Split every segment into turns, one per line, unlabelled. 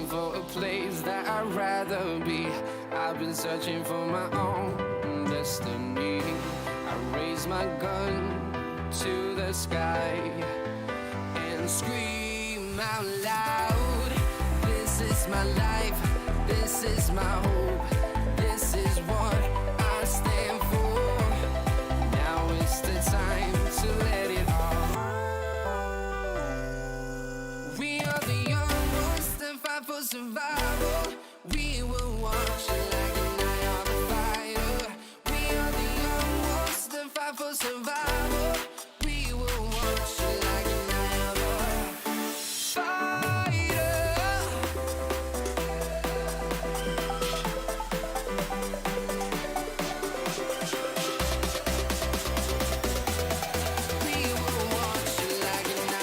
for a place that I'd rather be. I've been searching for my own destiny. I raise my gun to the sky and scream out loud. This is my life, this is my hope, this is what I stand for. Now it's the time to let it all. We are the young ones that fight for survival. We will watch it like an eye on the fighter. We are the young ones that fight for survival. We will watch it like an eye on the fighter. We will watch it like an eye on the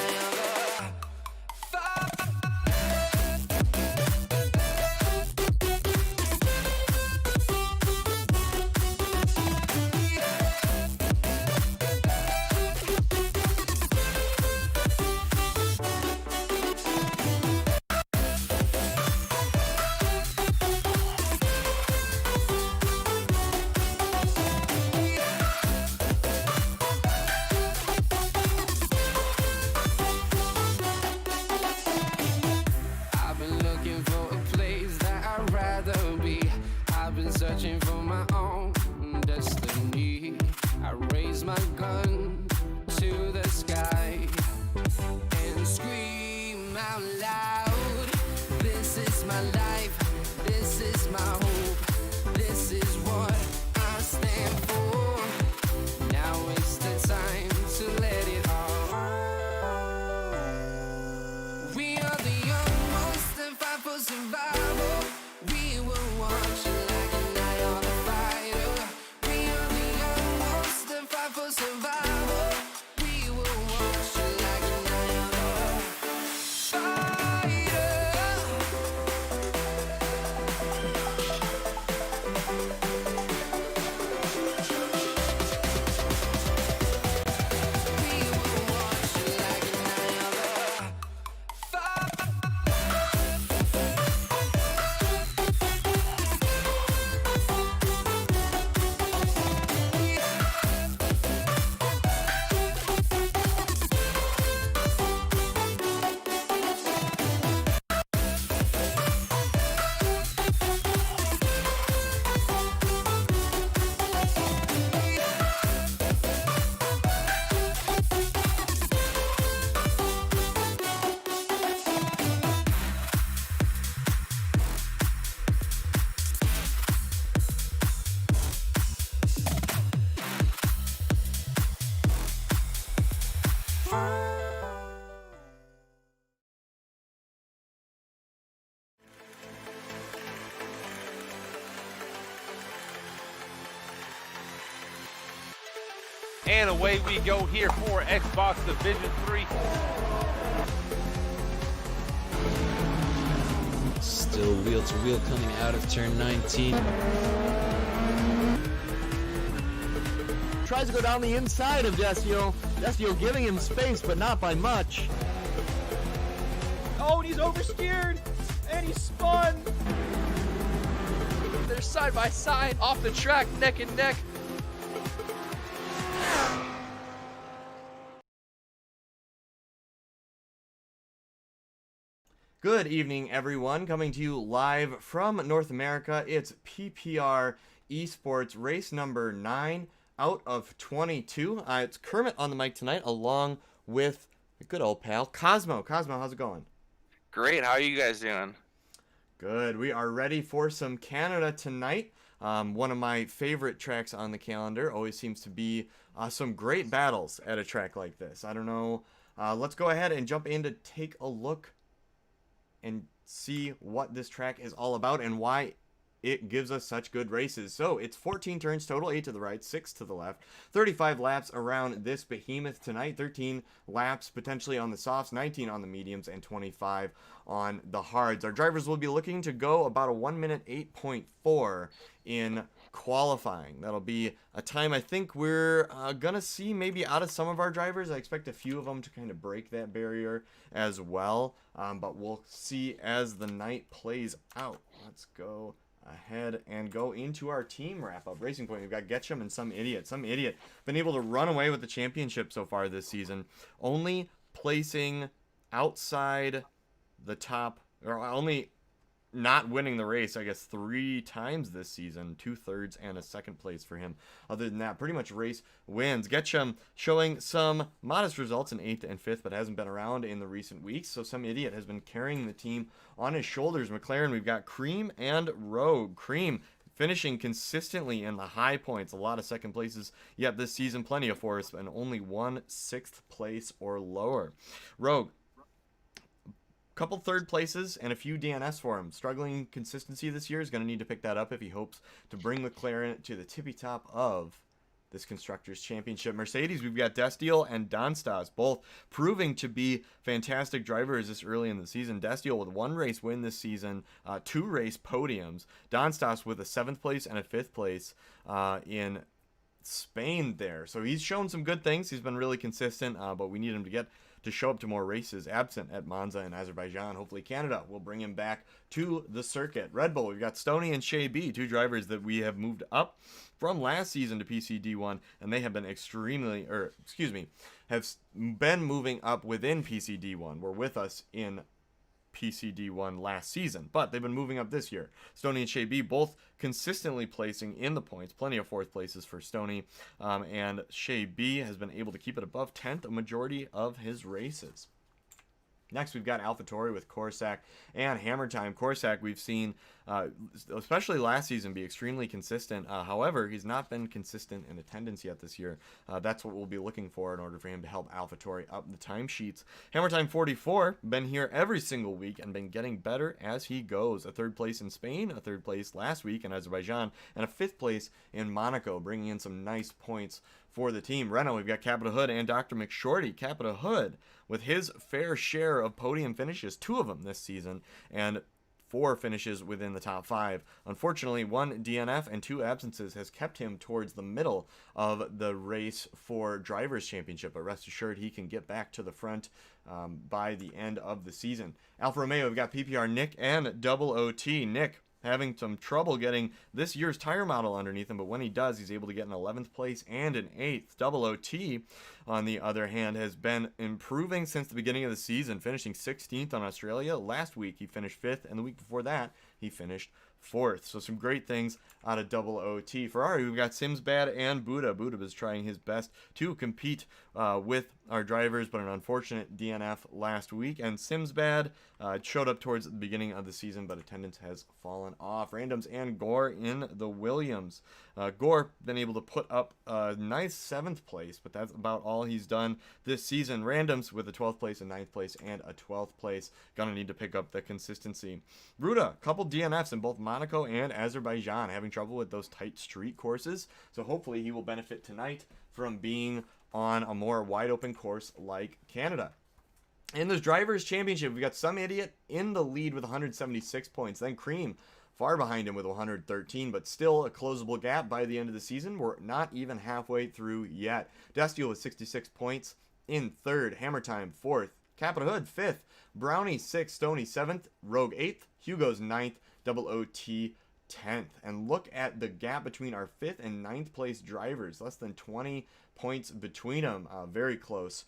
I've been looking for a place that I'd rather be. I've been searching for my own destiny. I raise my gun to the sky and scream out loud. This is my life, this is my hope, this is what I stand for. Now it's the time to let it all. We are the young ones that fight for survival. We will watch it like an eye on the fighter. We are the young ones that fight for survival. We will watch it like an eye on the fighter. We will watch it like an eye on the
And away we go here for Xbox Division 3.
Still wheel to wheel coming out of turn 19.
Tries to go down the inside of Desio. Desio giving him space, but not by much.
Oh, and he's oversteered, and he's spun. They're side by side, off the track, neck and neck.
Good evening, everyone. Coming to you live from North America. It's PPR Esports race number 9 out of 22. It's Kermit on the mic tonight, along with the good old pal Cosmo. Cosmo, how's it going?
Great. How are you guys doing?
Good. We are ready for some Canada tonight. One of my favorite tracks on the calendar. Always seems to be some great battles at a track like this. I don't know. Let's go ahead and jump in to take a look and see what this track is all about and why it gives us such good races. So it's 14 turns total, 8 to the right, 6 to the left, 35 laps around this behemoth tonight, 13 laps potentially on the softs, 19 on the mediums, and 25 on the hards. Our drivers will be looking to go about a 1 minute 8.4 in qualifying. That'll be a time I think we're gonna see maybe out of some of our drivers. I expect a few of them to kind of break that barrier as well, but we'll see as the night plays out. Let's go ahead and go into our team wrap-up. Racing Point, we've got Getchum and Some Idiot. Some Idiot been able to run away with the championship so far this season, only placing outside the top, or only not winning the race, I guess, 3 times this season, 2/3 and a second place for him. Other than that, pretty much race wins. Getchum showing some modest results in 8th and 5th, but hasn't been around in the recent weeks, so Some Idiot has been carrying the team on his shoulders. McLaren, we've got Cream and Rogue. Cream finishing consistently in the high points, a lot of second places yet this season, plenty of fourths, and only 1 6th place or lower. Rogue, couple third places and a few DNS for him. Struggling consistency this year, is going to need to pick that up if he hopes to bring McLaren to the tippy top of this Constructors Championship. Mercedes, we've got Destiel and Donstas, both proving to be fantastic drivers this early in the season. Destiel with 1 race win this season, 2 race podiums. Donstas with a 7th place and a 5th place in Spain there. So he's shown some good things. He's been really consistent, but we need him to show up to more races, absent at Monza and Azerbaijan. Hopefully Canada will bring him back to the circuit. Red Bull, we've got Stoney and Shay B, 2 drivers that we have moved up from last season to PCD1, and they have been have been moving up within PCD1. Were with us in PCD1 last season, but they've been moving up this year. Stoney and Shay B both consistently placing in the points, plenty of 4th places for Stoney, and Shay B has been able to keep it above 10th a majority of his races. Next, we've got AlphaTauri with Corsac and Hammer Time. Corsac, we've seen, especially last season, be extremely consistent. However, he's not been consistent in attendance yet this year. That's what we'll be looking for in order for him to help AlphaTauri up the timesheets. Hammer Time 44, been here every single week and been getting better as he goes. A 3rd place in Spain, a 3rd place last week in Azerbaijan, and a 5th place in Monaco, bringing in some nice points for the team. Renault, we've got Capita Hood and Dr. McShorty. Capita Hood, with his fair share of podium finishes, 2 of them this season, and 4 finishes within the top 5. Unfortunately, 1 DNF and 2 absences has kept him towards the middle of the race for Drivers' Championship, but rest assured he can get back to the front by the end of the season. Alfa Romeo, we've got PPR Nick and Double OT. Nick having some trouble getting this year's tire model underneath him, but when he does, he's able to get an 11th place and an 8th. Double OT, on the other hand, has been improving since the beginning of the season, finishing 16th on Australia. Last week, he finished 5th, and the week before that, he finished 4th. So some great things out of Double OT. Ferrari, we've got Simsbad and Buddha. Buddha is trying his best to compete with our drivers, but an unfortunate DNF last week. And Simsbad showed up towards the beginning of the season, but attendance has fallen off. Randoms and Gore in the Williams. Gore been able to put up a nice 7th place, but that's about all he's done this season. Randoms with a 12th place, a 9th place, and a 12th place. Gonna need to pick up the consistency. Ruda, couple DNFs in both Monaco and Azerbaijan, having trouble with those tight street courses. So hopefully he will benefit tonight from being on a more wide open course like Canada. In this Drivers' Championship, we've got Some Idiot in the lead with 176 points. Then Cream far behind him with 113, but still a closable gap by the end of the season. We're not even halfway through yet. Destiel with 66 points in 3rd. Hammer Time 4th. Capita Hood 5th. Brownie 6th. Stoney 7th. Rogue 8th. Hugo's 9th. Double OT 10th. And look at the gap between our 5th and 9th place drivers. Less than 20 points between them. Very close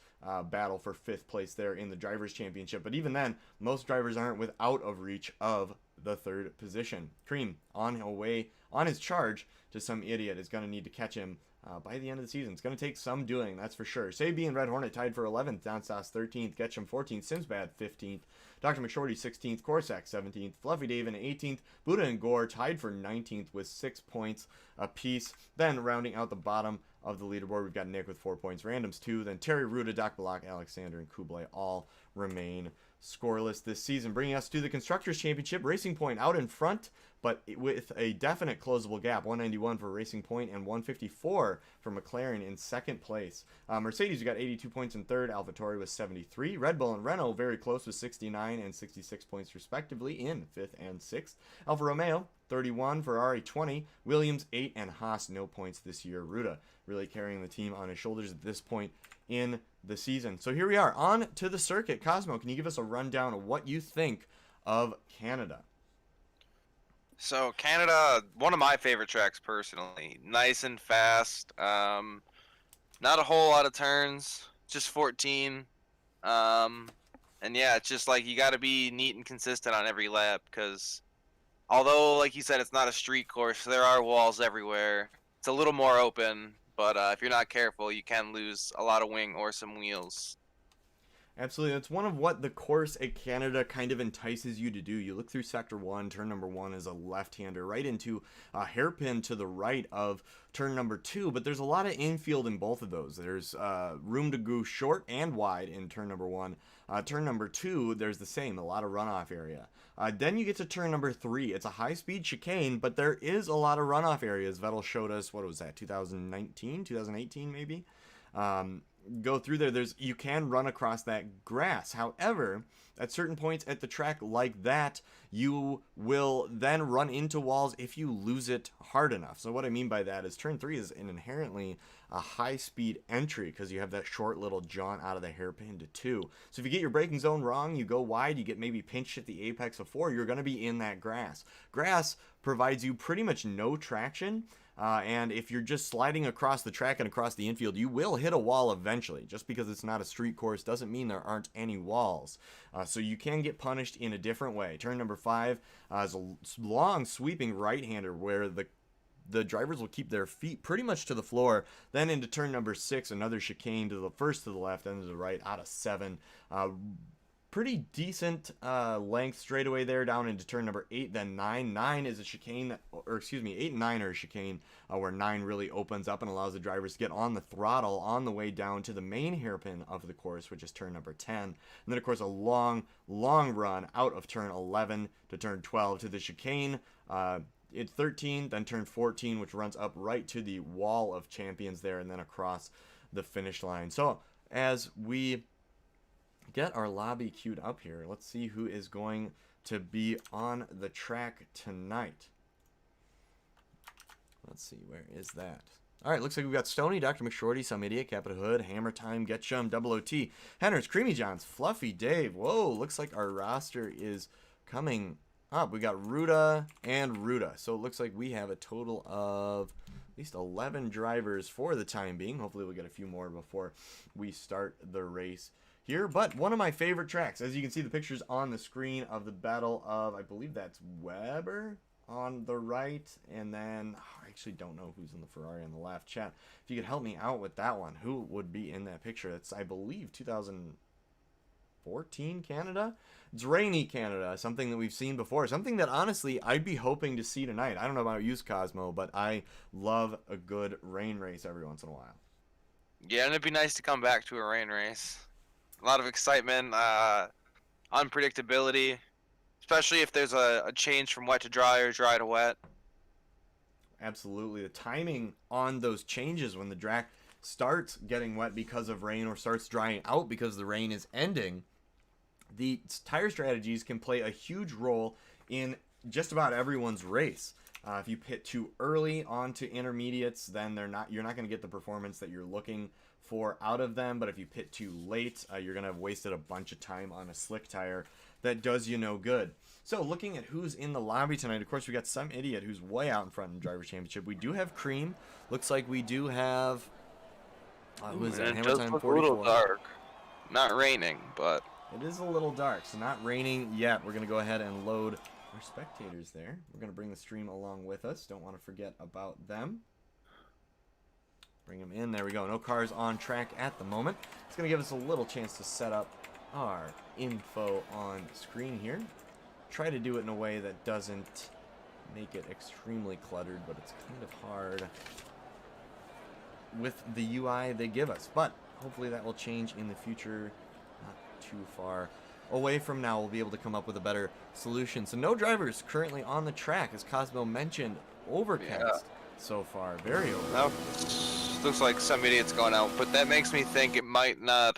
battle for 5th place there in the Drivers' Championship. But even then, most drivers aren't without of reach of the 3rd position. Cream on his charge to Some Idiot is going to need to catch him by the end of the season. It's going to take some doing, that's for sure. Sabi and Red Hornet tied for 11th. Donstas 13th. Getchum 14th. Simsbad 15th. Dr. McShorty 16th. Corsac 17th. Fluffy Dave 18th. Buddha and Gore tied for 19th with 6 points apiece. Then rounding out the bottom of the leaderboard, we've got Nick with 4 points. Randoms 2. Then Terry, Ruda, Doc Balak, Alexander, and Kublai all remain scoreless this season. Bringing us to the Constructors' Championship. Racing Point out in front but with a definite closable gap, 191 for Racing Point and 154 for McLaren in second place. Mercedes, we got 82 points in third. AlphaTauri was 73. Red Bull and Renault very close with 69 and 66 points respectively in fifth and sixth. Alfa Romeo 31, Ferrari 20, Williams 8, and Haas no points this year. Ruda really carrying the team on his shoulders at this point in the season. So here we are on to the circuit. Cosmo, can you give us a rundown of what you think of Canada?
So Canada, one of my favorite tracks personally. Nice and fast. Not a whole lot of turns, just 14. And yeah, it's just like you got to be neat and consistent on every lap because although, like you said, it's not a street course, there are walls everywhere. It's a little more open, but if you're not careful, you can lose a lot of wing or some wheels.
Absolutely. It's one of what the course at Canada kind of entices you to do. You look through Sector 1, turn number 1 is a left-hander, right into a hairpin to the right of turn number 2, but there's a lot of infield in both of those. There's room to go short and wide in turn number 1. Turn number 2, there's the same, a lot of runoff area. Then you get to turn number 3. It's a high-speed chicane, but there is a lot of runoff areas. Vettel showed us, what was that, 2019, 2018 maybe? Go through there. You can run across that grass. However, at certain points at the track like that, you will then run into walls if you lose it hard enough. So what I mean by that is turn 3 is an inherently a high-speed entry because you have that short little jaunt out of the hairpin to 2. So if you get your braking zone wrong, you go wide, you get maybe pinched at the apex of 4, you're going to be in that grass. Grass provides you pretty much no traction. And if you're just sliding across the track and across the infield, you will hit a wall eventually. Just because it's not a street course doesn't mean there aren't any walls. So you can get punished in a different way. Turn number 5 is a long sweeping right-hander where the drivers will keep their feet pretty much to the floor. Then into turn number 6, another chicane to the first to the left, then to the right out of 7. Pretty decent length straightaway there down into turn number 8, then 9. 9 is a chicane, or excuse me, 8 and 9 are a chicane where 9 really opens up and allows the drivers to get on the throttle on the way down to the main hairpin of the course, which is turn number 10. And then, of course, a long run out of turn 11 to turn 12 to the chicane. It's 13, then turn 14, which runs up right to the wall of champions there, and then across the finish line. So as we get our lobby queued up here, let's see who is going to be on the track tonight. Let's see, where is that? All right, looks like we've got Stony, Dr. McShorty, Some Idiot, Capita Hood, Hammer Time, Getchum, Double OT, Henners, Creamy Johns, Fluffy Dave. Whoa, looks like our roster is coming up. We got Ruda and Ruda. So it looks like we have a total of at least 11 drivers for the time being. Hopefully we'll get a few more before we start the race here. But one of my favorite tracks, as you can see the pictures on the screen of the battle of, I believe that's Weber on the right, and then I actually don't know who's in the Ferrari on the left. Chat, if you could help me out with that one, who would be in that picture? It's, I believe, 2014 Canada. It's rainy Canada, something that we've seen before, something that honestly I'd be hoping to see tonight. I don't know about you, Cosmo, but I love a good rain race every once in a while.
Yeah, and it'd be nice to come back to a rain race. A lot of excitement, unpredictability, especially if there's a change from wet to dry or dry to wet.
Absolutely. The timing on those changes when the track starts getting wet because of rain or starts drying out because the rain is ending, the tire strategies can play a huge role in just about everyone's race. If you pit too early onto intermediates, then you're not going to get the performance that you're looking for out of them. But if you pit too late, you're going to have wasted a bunch of time on a slick tire that does you no good. So looking at who's in the lobby tonight, of course, we got Some Idiot who's way out in front in Drivers' Championship. We do have Cream. Looks like we do have... who is that?
It
Hammer
does
Time
look a
44.
little dark. Not raining, but...
It is a little dark, so not raining yet. We're going to go ahead and load our spectators there. We're going to bring the stream along with us. Don't want to forget about them. Bring them in. There we go. No cars on track at the moment. It's going to give us a little chance to set up our info on screen here. Try to do it in a way that doesn't make it extremely cluttered, but it's kind of hard with the UI they give us. But hopefully that will change in the future. Not too far away from now, we'll be able to come up with a better solution. So no drivers currently on the track, as Cosmo mentioned. Overcast so far, very overcast.
Nope. Looks like some idiot's going out, but that makes me think it might not.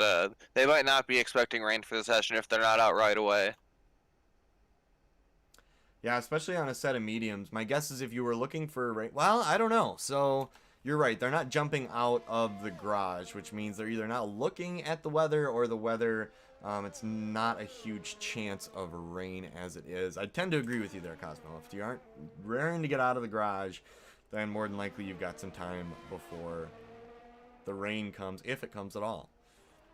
They might not be expecting rain for the session if they're not out right away.
Yeah, especially on a set of mediums. My guess is if you were looking for rain, well, I don't know. So you're right. They're not jumping out of the garage, which means they're either not looking at the weather or the weather. It's not a huge chance of rain as it is. I tend to agree with you there, Cosmo. If you aren't raring to get out of the garage, then more than likely you've got some time before the rain comes, if it comes at all.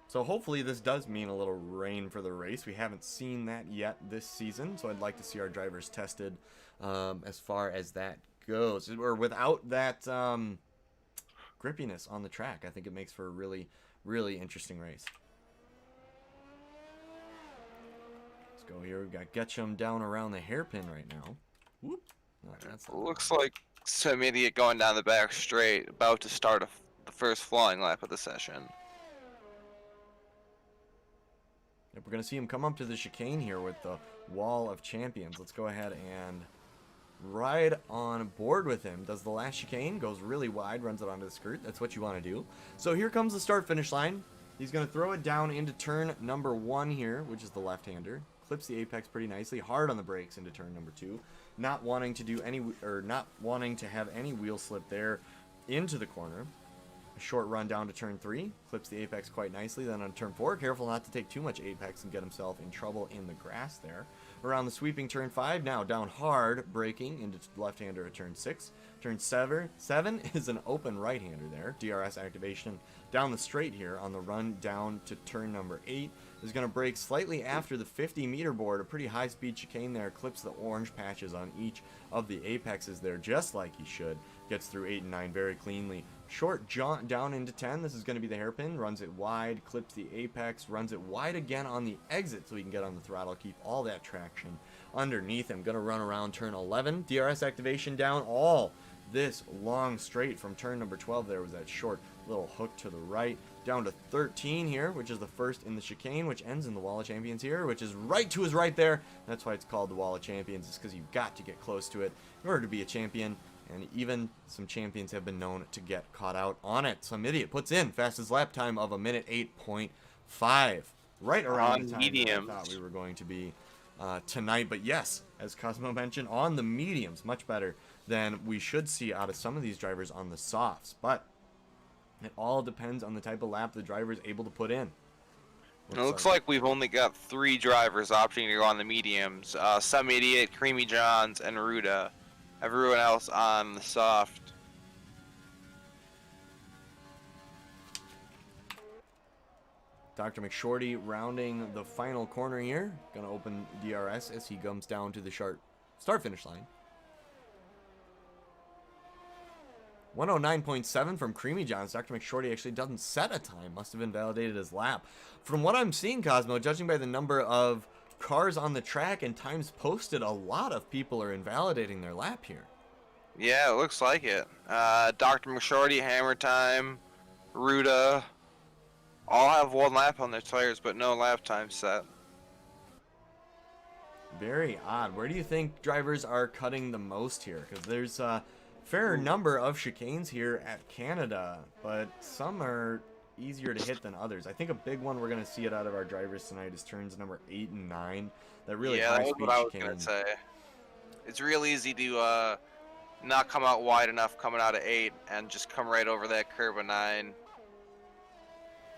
So hopefully this does mean a little rain for the race. We haven't seen that yet this season, so I'd like to see our drivers tested as far as that goes. Or without that grippiness on the track, I think it makes for a really, really interesting race. Let's go here. We've got Getchum down around the hairpin right now. Whoop. No, that's not
Looks like some idiot going down the back straight, about to start the first flying lap of the session.
Yep, we're going to see him come up to the chicane here with the Wall of Champions. Let's go ahead and ride on board with him. Does the last chicane, goes really wide, runs it onto the skirt. That's what you want to do. So here comes the start-finish line. He's going to throw it down into turn number 1 here, which is the left-hander. Clips the apex pretty nicely, hard on the brakes into turn number 2. Not wanting to do any, or not wanting to have any wheel slip there into the corner. A short run down to turn 3, clips the apex quite nicely. Then on turn 4, careful not to take too much apex and get himself in trouble in the grass there. Around the sweeping turn 5, now down hard, braking into left-hander at turn 6. Turn 7 is an open right-hander there. DRS activation down the straight here on the run down to turn number 8. Is going to brake slightly after the 50-meter board. A pretty high-speed chicane there. Clips the orange patches on each of the apexes there, just like he should. Gets through 8 and 9 very cleanly. Short jaunt down into 10. This is going to be the hairpin. Runs it wide, clips the apex, runs it wide again on the exit so he can get on the throttle, keep all that traction underneath him. Going to run around turn 11. DRS activation down all this long straight from turn number 12. There was that short little hook to the right. Down to 13 here, which is the first in the chicane, which ends in the Wall of Champions here, which is right to his right there. That's why it's called the Wall of Champions. It's because you've got to get close to it in order to be a champion. And even some champions have been known to get caught out on it. Some idiot puts in fastest lap time of 1:08.5. Right around the time that I thought we were going to be tonight. But yes, as Cosmo mentioned, on the mediums, much better than we should see out of some of these drivers on the softs. But it all depends on the type of lap the driver is able to put in.
It looks like we've only got 3 drivers opting to go on the mediums. Some idiot, Creamy Johns, and Ruda. Everyone else on the soft.
Dr. McShorty rounding the final corner here. Going to open DRS as he comes down to the start-finish line. 109.7 from Creamy Johns. Dr. McShorty actually doesn't set a time. Must have invalidated his lap. From what I'm seeing, Cosmo, judging by the number of cars on the track and times posted, a lot of people are invalidating their lap here.
Yeah, it looks like it. Dr. McShorty, Hammer Time, Ruda, all have 1 lap on their tires, but no lap time set.
Very odd. Where do you think drivers are cutting the most here? Because there's a fair number of chicanes here at Canada, but some are easier to hit than others. I think a big one we're going to see it out of our drivers tonight is turns number 8 and 9. That really high-speed chicane. Yeah, that's what I was going to say.
It's real easy to not come out wide enough coming out of 8 and just come right over that curb of 9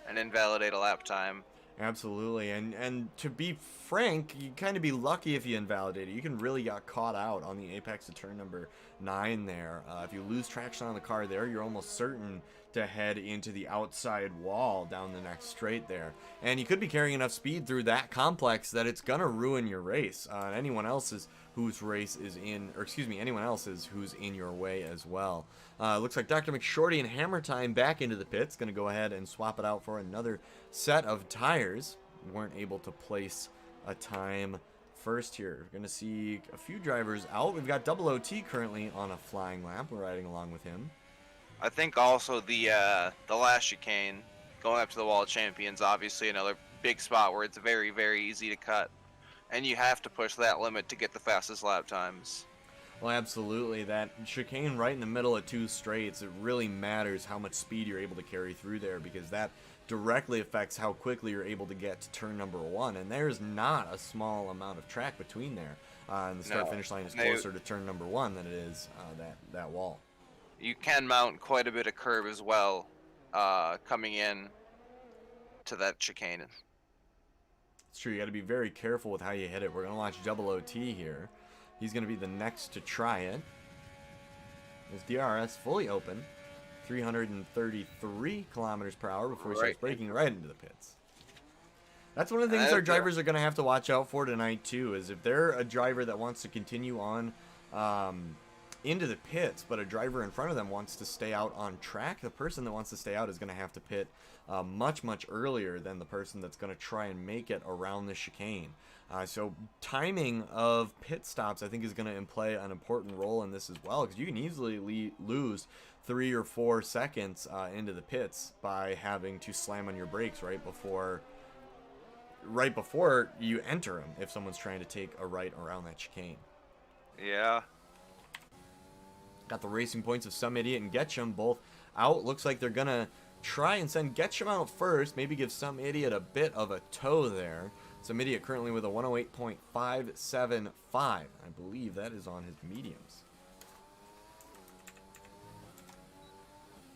and invalidate a lap time.
Absolutely, and to be frank, you kind of be lucky if you invalidate it. You can really get caught out on the apex of turn number 9 there. If you lose traction on the car there, you're almost certain to head into the outside wall down the next straight there. And you could be carrying enough speed through that complex that it's gonna ruin your race. Anyone else's whose race is in, or excuse me, anyone else's who's in your way as well. Looks like Dr. McShorty and Hammer Time back into the pits. Gonna go ahead and swap it out for another set of tires. Weren't able to place a time first here. We're gonna see a few drivers out. We've got Double OT currently on a flying lap. We're riding along with him.
I think also the last chicane going up to the Wall of Champions, obviously another big spot where it's very, very easy to cut. And you have to push that limit to get the fastest lap times.
Well, absolutely. That chicane right in the middle of 2 straights, it really matters how much speed you're able to carry through there, because that directly affects how quickly you're able to get to turn number 1. And there's not a small amount of track between there. And the start-finish line is closer to turn number 1 than it is that wall.
You can mount quite a bit of curve as well coming in to that chicane.
It's true. You got to be very careful with how you hit it. We're going to watch Double OT here. He's going to be the next to try it. His DRS fully open. 333 kilometers per hour before he starts braking right into the pits. That's one of the things our drivers are going to have to watch out for tonight, too, is if they're a driver that wants to continue on into the pits, but a driver in front of them wants to stay out on track, the person that wants to stay out is going to have to pit much, much earlier than the person that's going to try and make it around the chicane. So timing of pit stops, I think, is going to play an important role in this as well, because you can easily lose 3 or 4 seconds into the pits by having to slam on your brakes right before you enter them if someone's trying to take a right around that chicane.
Yeah.
Got the racing points of Some Idiot and Getchum both out. Looks like they're going to try and send Getchum out first, maybe give Some Idiot a bit of a tow there. Some Idiot currently with a 108.575. I believe that is on his mediums.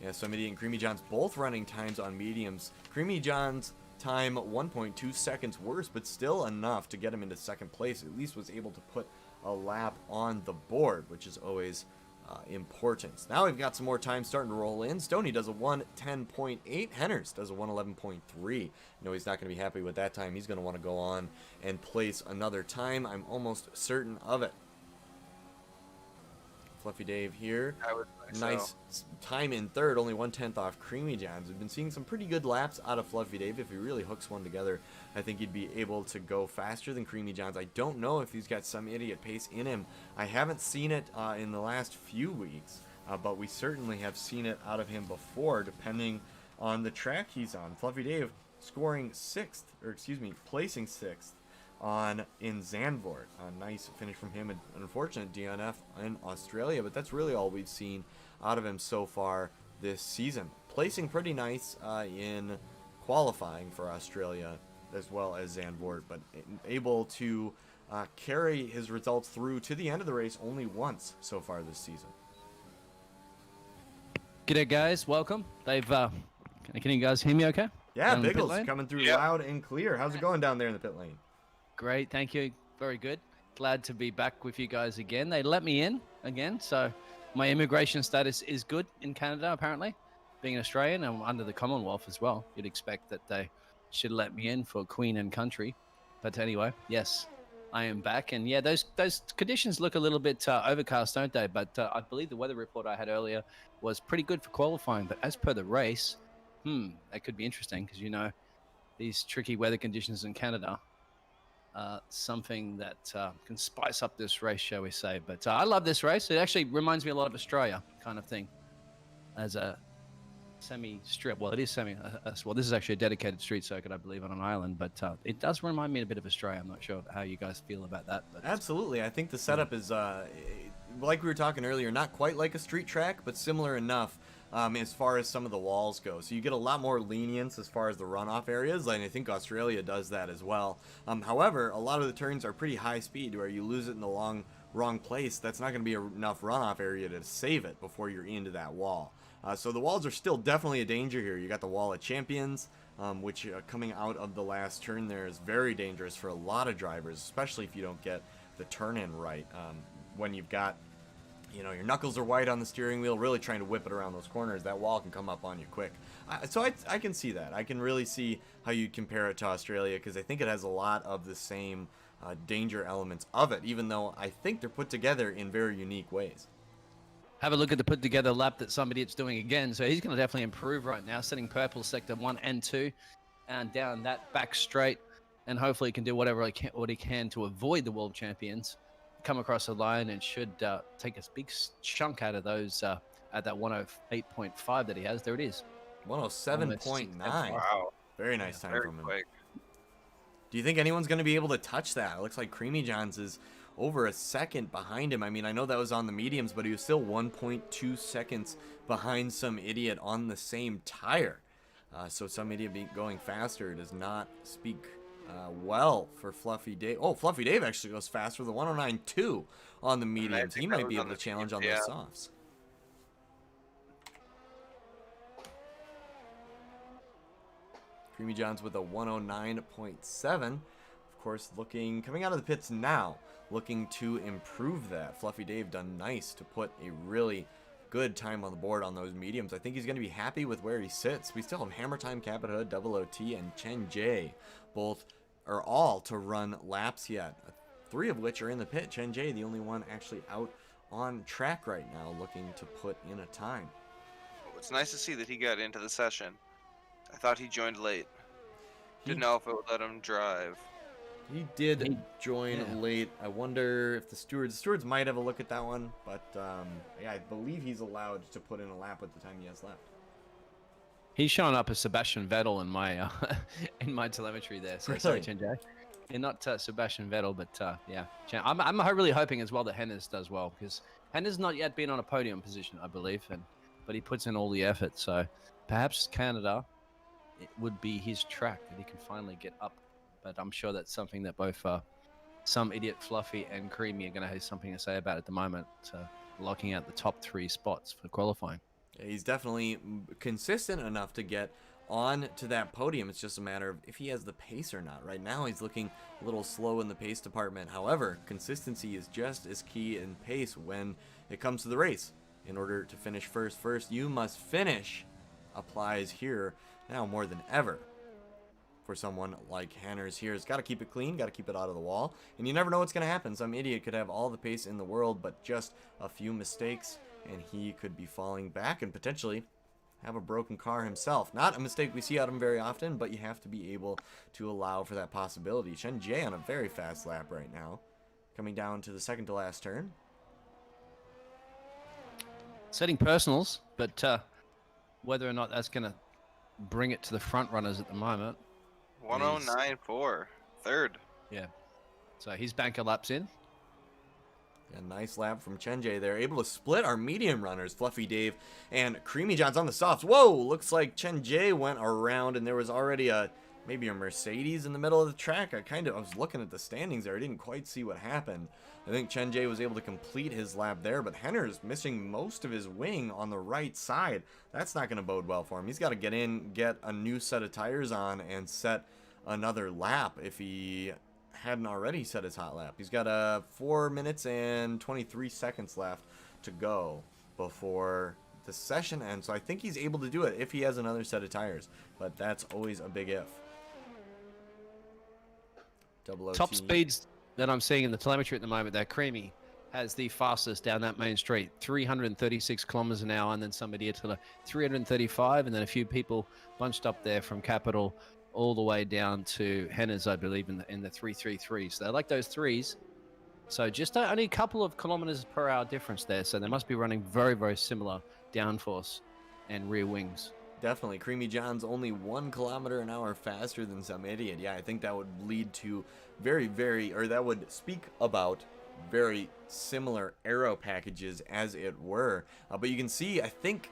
Yeah, Some Idiot and Creamy John's both running times on mediums. Creamy John's time 1.2 seconds worse, but still enough to get him into second place. At least was able to put a lap on the board, which is always important. Now we've got some more time starting to roll in. Stoney does a 110.8. Henners does a 111.3. No, he's not going to be happy with that time. He's going to want to go on and place another time. I'm almost certain of it. Fluffy Dave here.
I would think
nice time in third, only 1/10 off Creamy John's. We've been seeing some pretty good laps out of Fluffy Dave. If he really hooks one together, I think he'd be able to go faster than Creamy John's. I don't know if he's got Some Idiot pace in him. I haven't seen it in the last few weeks, but we certainly have seen it out of him before, depending on the track he's on. Fluffy Dave scoring 6th, or excuse me, placing 6th in Zandvoort. A nice finish from him. An unfortunate DNF in Australia, but that's really all we've seen out of him so far this season. Placing pretty nice in qualifying for Australia as well as Zandvoort, but able to carry his results through to the end of the race only once so far this season.
G'day guys, welcome. Can you guys hear me okay?
Yeah, Biggles coming through loud and clear. How's it going down there in the pit lane?
Great, thank you. Very good. Glad to be back with you guys again. They let me in again, so my immigration status is good in Canada, apparently. Being an Australian, I'm under the Commonwealth as well. You'd expect that they should let me in for Queen and country. But anyway, yes, I am back. And yeah, those conditions look a little bit overcast, don't they? But I believe the weather report I had earlier was pretty good for qualifying. But as per the race, that could be interesting because, you know, these tricky weather conditions in Canada, something that can spice up this race, shall we say. But I love this race. It actually reminds me a lot of Australia kind of thing as a semi-strip. Well, it is well, this is actually a dedicated street circuit, I believe, on an island, but it does remind me a bit of Australia. I'm not sure how you guys feel about that. But
absolutely. I think the setup is, like we were talking earlier, not quite like a street track, but similar enough as far as some of the walls go. So you get a lot more lenience as far as the runoff areas, and I think Australia does that as well. However, a lot of the turns are pretty high speed where you lose it in the wrong place. That's not going to be enough runoff area to save it before you're into that wall. So the walls are still definitely a danger here. You got the wall of champions, which coming out of the last turn there is very dangerous for a lot of drivers, especially if you don't get the turn in right. When you've got, you know, your knuckles are white on the steering wheel, really trying to whip it around those corners, that wall can come up on you quick. So I can see that. I can really see how you'd compare it to Australia, because I think it has a lot of the same danger elements of it, even though I think they're put together in very unique ways.
have a look at the put together lap that somebody's doing again. So he's going to definitely improve right now, setting purple sector 1 and 2 and down that back straight. And hopefully he can do whatever he can to avoid the world champions. Come across the line and should take a big chunk out of those at that 108.5 that he has. There it is.
107.9.
Wow.
Very nice time
Very
from him.
quick.
Do you think anyone's going to be able to touch that? It looks like Creamy Johns is over a second behind him. I mean, I know that was on the mediums, but he was still 1.2 seconds behind Some Idiot on the same tire. So Some Idiot going faster does not speak well for Fluffy Dave. Oh, Fluffy Dave actually goes faster with a 109.2 on the mediums. He might be able to challenge on those softs. Creamy Johns with a 109.7. Of course, coming out of the pits now, looking to improve that. Fluffy Dave done nice to put a really good time on the board on those mediums. I think he's going to be happy with where he sits. We still have Hammer Time, Capit Hood, Double OT, and Chen Jay. Both are all to run laps yet. 3 of which are in the pit. Chen Jay, the only one actually out on track right now, looking to put in a time.
It's nice to see that he got into the session. I thought he joined late. Didn't know if it would let him drive.
He did join late. I wonder if the stewards might have a look at that one, but yeah, I believe he's allowed to put in a lap with the time he has left.
He's showing up as Sebastian Vettel in my in my telemetry there. So sorry, Chen Jay. Yeah, not Sebastian Vettel, but yeah. I'm really hoping as well that Hennes does well, because Hennes not yet been on a podium position, I believe, but he puts in all the effort. So perhaps Canada, it would be his track that he can finally get up. But I'm sure that's something that both Some Idiot, Fluffy, and Creamy are going to have something to say about at the moment, locking out the top 3 spots for qualifying.
Yeah, he's definitely consistent enough to get on to that podium. It's just a matter of if he has the pace or not. Right now, he's looking a little slow in the pace department. However, consistency is just as key in pace when it comes to the race. In order to finish first, you must finish applies here now more than ever. For someone like Hanners here, has got to keep it clean, got to keep it out of the wall, and you never know what's going to happen. Some idiot could have all the pace in the world, but just a few mistakes, and he could be falling back and potentially have a broken car himself. Not a mistake we see out of him very often, but you have to be able to allow for that possibility. Chen Jay on a very fast lap right now, coming down to the second to last turn.
Setting personals, but whether or not that's going to bring it to the front runners at the moment.
109.4, third.
Yeah. So his banker laps in.
A nice lap from Chen Jay there. Able to split our medium runners, Fluffy Dave and Creamy Johns on the softs. Whoa! Looks like Chen Jay went around and there was already maybe a Mercedes in the middle of the track. I was looking at the standings there. I didn't quite see what happened. I think Chen Jay was able to complete his lap there, but Henner's missing most of his wing on the right side. That's not going to bode well for him. He's got to get in, get a new set of tires on, and set another lap if he hadn't already set his hot lap. He's got 4 minutes and 23 seconds left to go before the session ends. So I think he's able to do it if he has another set of tires, but that's always a big if.
Top speeds that I'm seeing in the telemetry at the moment, that Creamy has the fastest down that main street, 336 kilometers an hour, and then Some Idiot to 335, and then a few people bunched up there from Capital all the way down to Hennes, I believe, in the 333. So they like those threes. So just only a couple of kilometers per hour difference there. So they must be running very, very similar downforce and rear wings.
Definitely. Creamy John's only 1 kilometer an hour faster than Some Idiot. Yeah, I think that would lead to that would speak about very similar aero packages, as it were. But you can see, I think,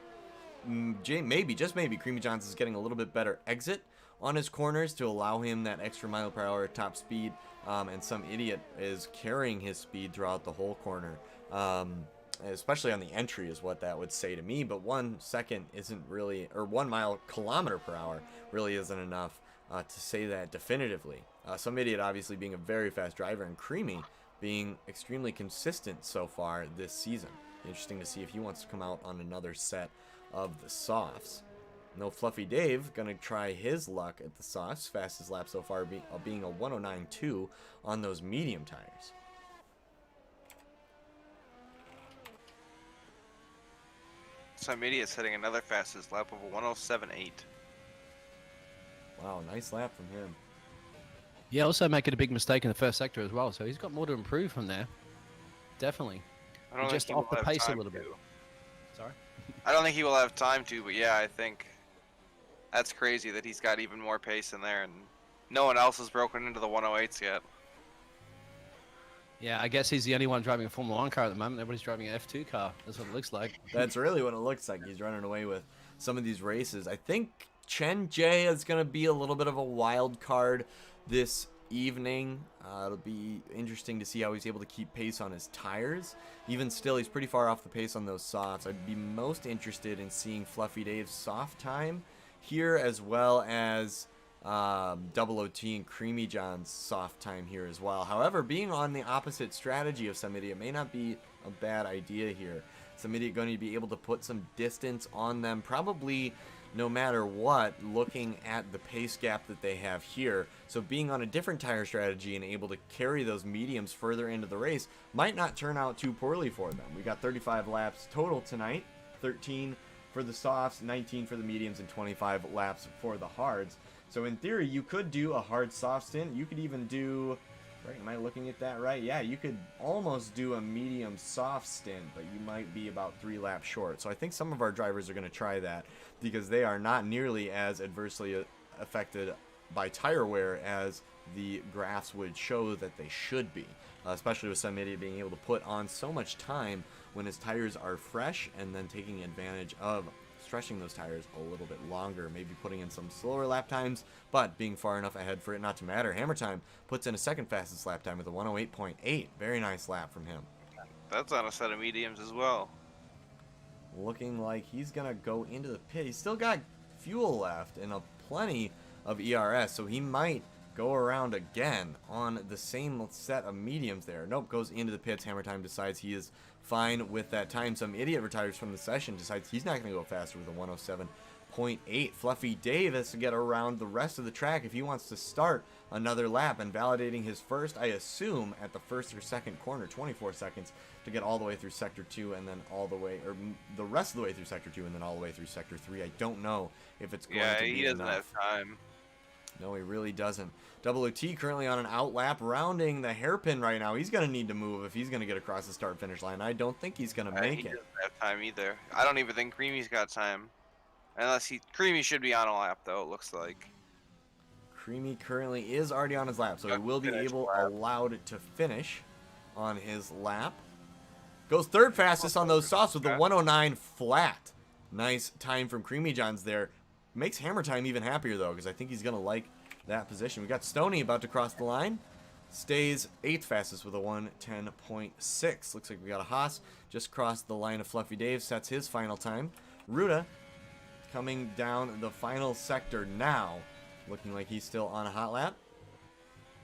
just maybe, Creamy John's is getting a little bit better exit on his corners to allow him that extra mile per hour top speed, and Some Idiot is carrying his speed throughout the whole corner. Especially on the entry is what that would say to me, but 1 second isn't really, or 1 kilometer per hour really isn't enough to say that definitively. Some Idiot obviously being a very fast driver, and Creamy being extremely consistent so far this season. Interesting to see if he wants to come out on another set of the softs. No Fluffy Dave gonna try his luck at the softs. Fastest lap so far being a 109.2 on those medium tires.
Some Idiot's hitting another fastest lap of a 107.8.
Wow, nice lap from him.
Yeah, also making a big mistake in the first sector as well, so he's got more to improve from there. Definitely. Just off the pace a little bit. Sorry?
I don't think he will have time to, but yeah, I think that's crazy that he's got even more pace in there, and No one else has broken into the 108s yet.
Yeah, I guess he's the only one driving a Formula 1 car at the moment. Everybody's driving an F2 car. That's what it looks like.
That's really what it looks like. He's running away with some of these races. I think Chen Jie is going to be a little bit of a wild card this evening. It'll be interesting to see how he's able to keep pace on his tires. Even still, he's pretty far off the pace on those softs. I'd be most interested in seeing Fluffy Dave's soft time here, as well as Double OT and Creamy John's soft time here as well. However, being on the opposite strategy of Some Idiot may not be a bad idea here. Some Idiot going to be able to put some distance on them, probably no matter what, looking at the pace gap that they have here. So being on a different tire strategy and able to carry those mediums further into the race might not turn out too poorly for them. We got 35 laps total tonight, 13 for the softs, 19 for the mediums, and 25 laps for the hards. So in theory, you could do a hard soft stint. You could even do, right, am I looking at that right? Yeah, you could almost do a medium soft stint, but you might be about 3 laps short. So I think some of our drivers are going to try that because they are not nearly as adversely affected by tire wear as the graphs would show that they should be, especially with Some Idiot being able to put on so much time when his tires are fresh and then taking advantage of stretching those tires a little bit longer, maybe putting in some slower lap times, but being far enough ahead for it not to matter. Hammer Time puts in a second fastest lap time with a 108.8. Very nice lap from him.
That's on a set of mediums as well.
Looking like he's going to go into the pit. He's still got fuel left and a plenty of ERS, so he might go around again on the same set of mediums there. Nope, goes into the pits. Hammer Time decides he is fine with that time. Some Idiot retires from the session, decides he's not going to go faster with a 107.8. Fluffy Dave has to get around the rest of the track if he wants to start another lap, and validating his first, I assume, at the first or second corner, 24 seconds to get all the way through Sector 2 and then all the way, or the rest of the way through Sector 2 and then all the way through Sector 3. I don't know if it's going to be
he doesn't
enough.
have time.
No, he really doesn't. Double OT currently on an out lap, rounding the hairpin right now. He's going to need to move if he's going to get across the start-finish line. I don't think he's going to make
He
it.
doesn't have time either. I don't even think Creamy's got time. Creamy should be on a lap, though, it looks like.
Creamy currently is already on his lap, so he will be allowed to finish on his lap. Goes third fastest on those softs with the 109 flat. Nice time from Creamy John's there. Makes Hammer Time even happier, though, because I think he's going to like that position. We got Stoney about to cross the line. Stays 8th fastest with a 110.6. Looks like we got a Haas. Just crossed the line of Fluffy Dave. Sets his final time. Ruda coming down the final sector now. Looking like he's still on a hot lap.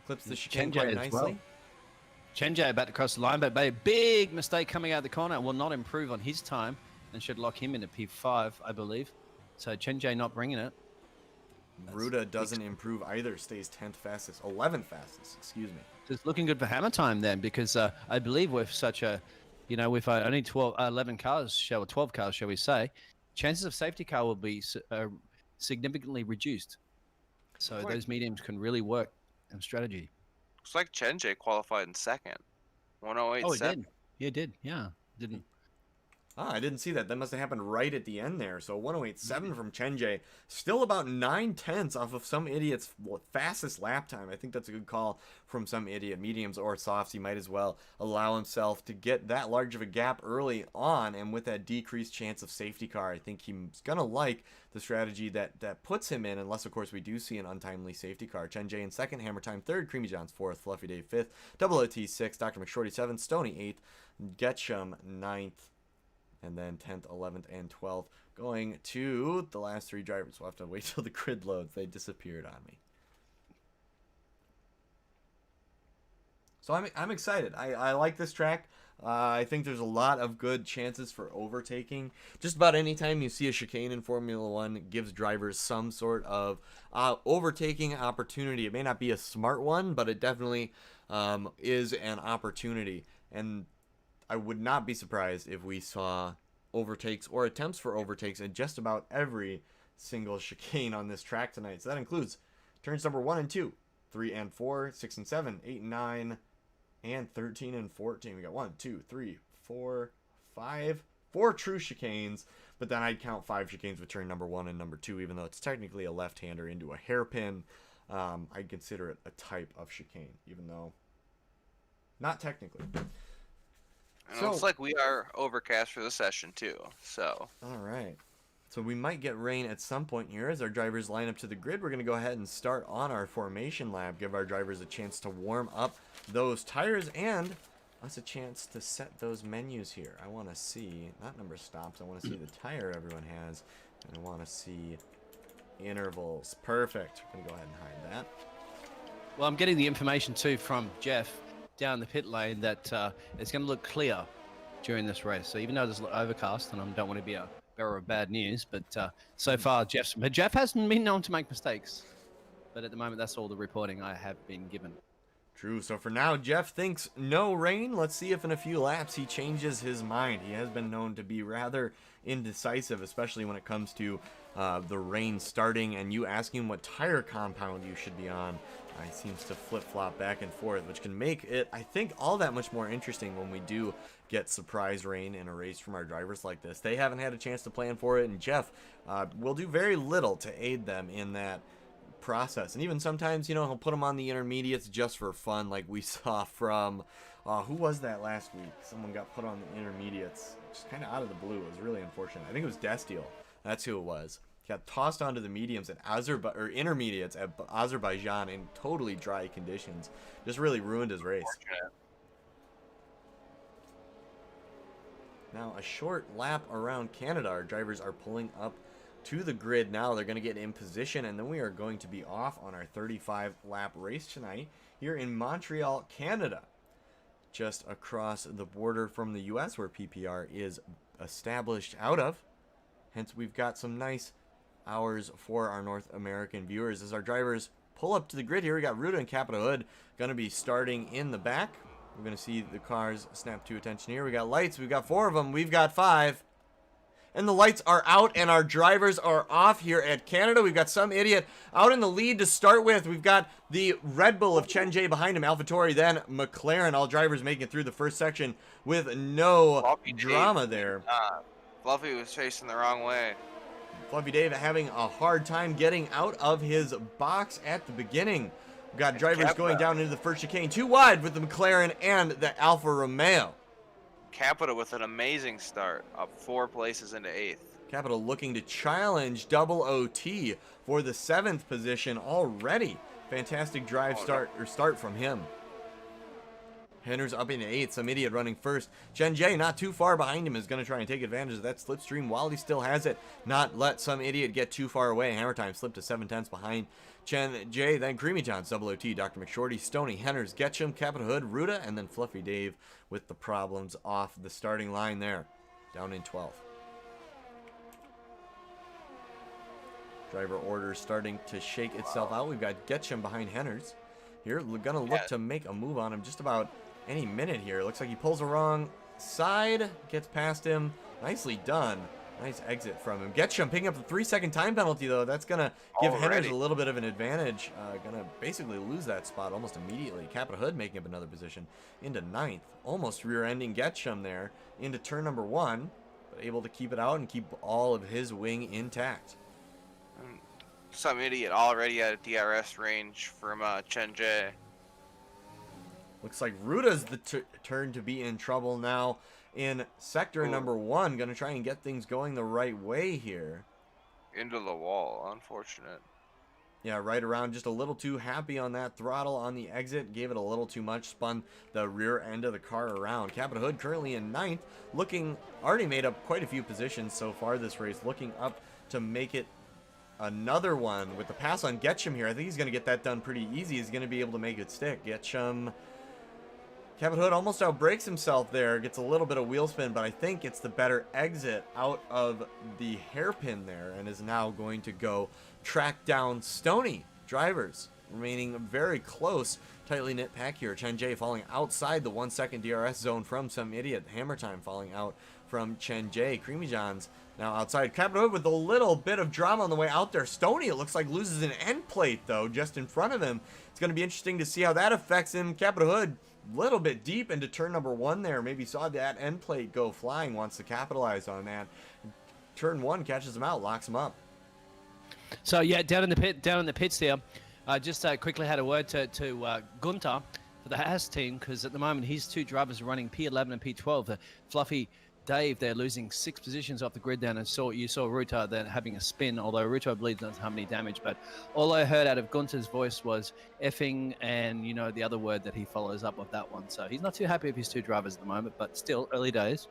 Clips the chicane quite nicely.
Well. Chen Jie about to cross the line, but a big mistake coming out the corner. Will not improve on his time and should lock him into P5, I believe. So Chen Jie not bringing it.
Ruda doesn't improve either. Stays 10th fastest. 11th fastest, excuse me.
So it's looking good for Hammer Time then, because I believe with such a, with only 11 cars, 12 cars, shall we say, chances of safety car will be significantly reduced. So those mediums can really work in strategy.
Looks like Chen Jie qualified in second. 108.7.
Oh, it did. Yeah, it did. Yeah, didn't.
Ah, I didn't see that. That must have happened right at the end there. So 108.7 from Chen Jie. Still about 9/10 off of Some Idiot's fastest lap time. I think that's a good call from Some Idiot. Mediums or softs, he might as well allow himself to get that large of a gap early on. And with that decreased chance of safety car, I think he's going to like the strategy that puts him in, unless, of course, we do see an untimely safety car. Chen Jie in second, Hammer Time third, Creamy John's fourth, Fluffy Dave fifth, Double OT sixth, Dr. McShorty seventh, Stoney eighth, Getchum ninth, and then 10th, 11th, and 12th going to the last 3 drivers. We'll have to wait till the grid loads. They disappeared on me. So I'm excited. I like this track. I think there's a lot of good chances for overtaking. Just about any time you see a chicane in Formula One, it gives drivers some sort of overtaking opportunity. It may not be a smart one, but it definitely is an opportunity. And I would not be surprised if we saw overtakes or attempts for overtakes in just about every single chicane on this track tonight. So that includes turns number 1 and 2, 3 and 4, 6 and 7, 8 and 9, and 13 and 14. We got 1, 2, 3, 4, 5, 4 true chicanes, but then I'd count 5 chicanes with turn number 1 and number 2, even though it's technically a left-hander into a hairpin. I'd consider it a type of chicane, even though not technically.
And it looks like we are overcast for the session too. So.
All right. So we might get rain at some point here as our drivers line up to the grid. We're going to go ahead and start on our formation lap, give our drivers a chance to warm up those tires and us a chance to set those menus here. I want to see, not number of stops, I want to see the tire everyone has, and I want to see intervals. Perfect. We're going to go ahead and hide that.
Well, I'm getting the information too from Jeff down the pit lane that it's going to look clear during this race. So even though there's overcast, and I don't want to be a bearer of bad news, but so far Jeff hasn't been known to make mistakes. But at the moment, that's all the reporting I have been given.
True. So for now, Jeff thinks no rain. Let's see if in a few laps he changes his mind. He has been known to be rather indecisive, especially when it comes to the rain starting and you asking him what tire compound you should be on. He seems to flip-flop back and forth, which can make it, I think, all that much more interesting when we do get surprise rain in a race from our drivers like this. They haven't had a chance to plan for it, and Jeff will do very little to aid them in that process. And even sometimes, you know, he'll put them on the intermediates just for fun, like we saw from, who was that last week? Someone got put on the intermediates, just kind of out of the blue. It was really unfortunate. I think it was Destiel. That's who it was. He got tossed onto the mediums at intermediates at Azerbaijan in totally dry conditions. Just really ruined his race. Now a short lap around Canada. Our drivers are pulling up to the grid now. They're going to get in position, and then we are going to be off on our 35-lap race tonight here in Montreal, Canada, just across the border from the U.S. where PPR is established out of. Hence, we've got some nice hours for our North American viewers as our drivers pull up to the grid here. We got Ruta and Capita Hood going to be starting in the back. We're going to see the cars snap to attention here. We got lights. We've got 4 of them. We've got 5. And the lights are out and our drivers are off here at Canada. We've got some idiot out in the lead to start with. We've got the Red Bull of Chen Jay behind him, AlphaTauri, then McLaren. All drivers making it through the first section with no drama there.
Fluffy was facing the wrong way.
Fluffy Dave having a hard time getting out of his box at the beginning. We've got drivers going down into the first chicane. Too wide with the McLaren and the Alfa Romeo.
Capita with an amazing start, up 4 places into 8th.
Capita looking to challenge Double OT for the 7th position already. Fantastic start from him. Henner's up into 8th. Some idiot running first. Chen Jay not too far behind him is going to try and take advantage of that slipstream while he still has it. Not let some idiot get too far away. Hammer Time slipped to 7/10 behind Chen Jay. Then Creamy John's Double OT, Dr. McShorty, Stoney, Henners, Getchum, Capita Hood, Ruta, and then Fluffy Dave with the problems off the starting line there. Down in 12th. Driver order starting to shake itself out. We've got Getchum behind Henners. Here, we're going to look to make a move on him just about any minute here. Looks like he pulls the wrong side, gets past him. Nicely done. Nice exit from him. Getchum picking up the 3-second time penalty, though. That's going to give Henners a little bit of an advantage. Going to basically lose that spot almost immediately. Capita Hood making up another position into 9th. Almost rear-ending Getchum there into turn number 1, but able to keep it out and keep all of his wing intact.
Some idiot already at a DRS range from Chen Jay.
Looks like Ruta's the turn to be in trouble now in sector number 1. Going to try and get things going the right way here.
Into the wall. Unfortunate.
Yeah, right around. Just a little too happy on that throttle on the exit. Gave it a little too much. Spun the rear end of the car around. Capita Hood currently in 9th. Looking, already made up quite a few positions so far this race. Looking up to make it another one with the pass on Getchum here. I think he's going to get that done pretty easy. He's going to be able to make it stick. Getchum... Capita Hood almost outbreaks himself there. Gets a little bit of wheel spin, but I think it's the better exit out of the hairpin there and is now going to go track down Stoney. Drivers remaining very close. Tightly knit pack here. Chen Jay falling outside the 1-second DRS zone from some idiot. Hammer Time falling out from Chen Jay. Creamy John's now outside. Capita Hood with a little bit of drama on the way out there. Stoney, it looks like, loses an end plate, though, just in front of him. It's going to be interesting to see how that affects him. Capita Hood little bit deep into turn number 1 there. Maybe saw that end plate go flying, wants to capitalize on that. Turn 1 catches him out, locks him up.
So yeah, down in the pits there, I just quickly had a word to Gunter for the Haas team, because at the moment his two drivers are running P11 and P12. Fluffy Dave, they're losing 6 positions off the grid down, and you saw Ruta then having a spin, although Ruta, I believe, doesn't have any damage. But all I heard out of Gunter's voice was effing and, the other word that he follows up with that one. So he's not too happy with his two drivers at the moment, but still early days.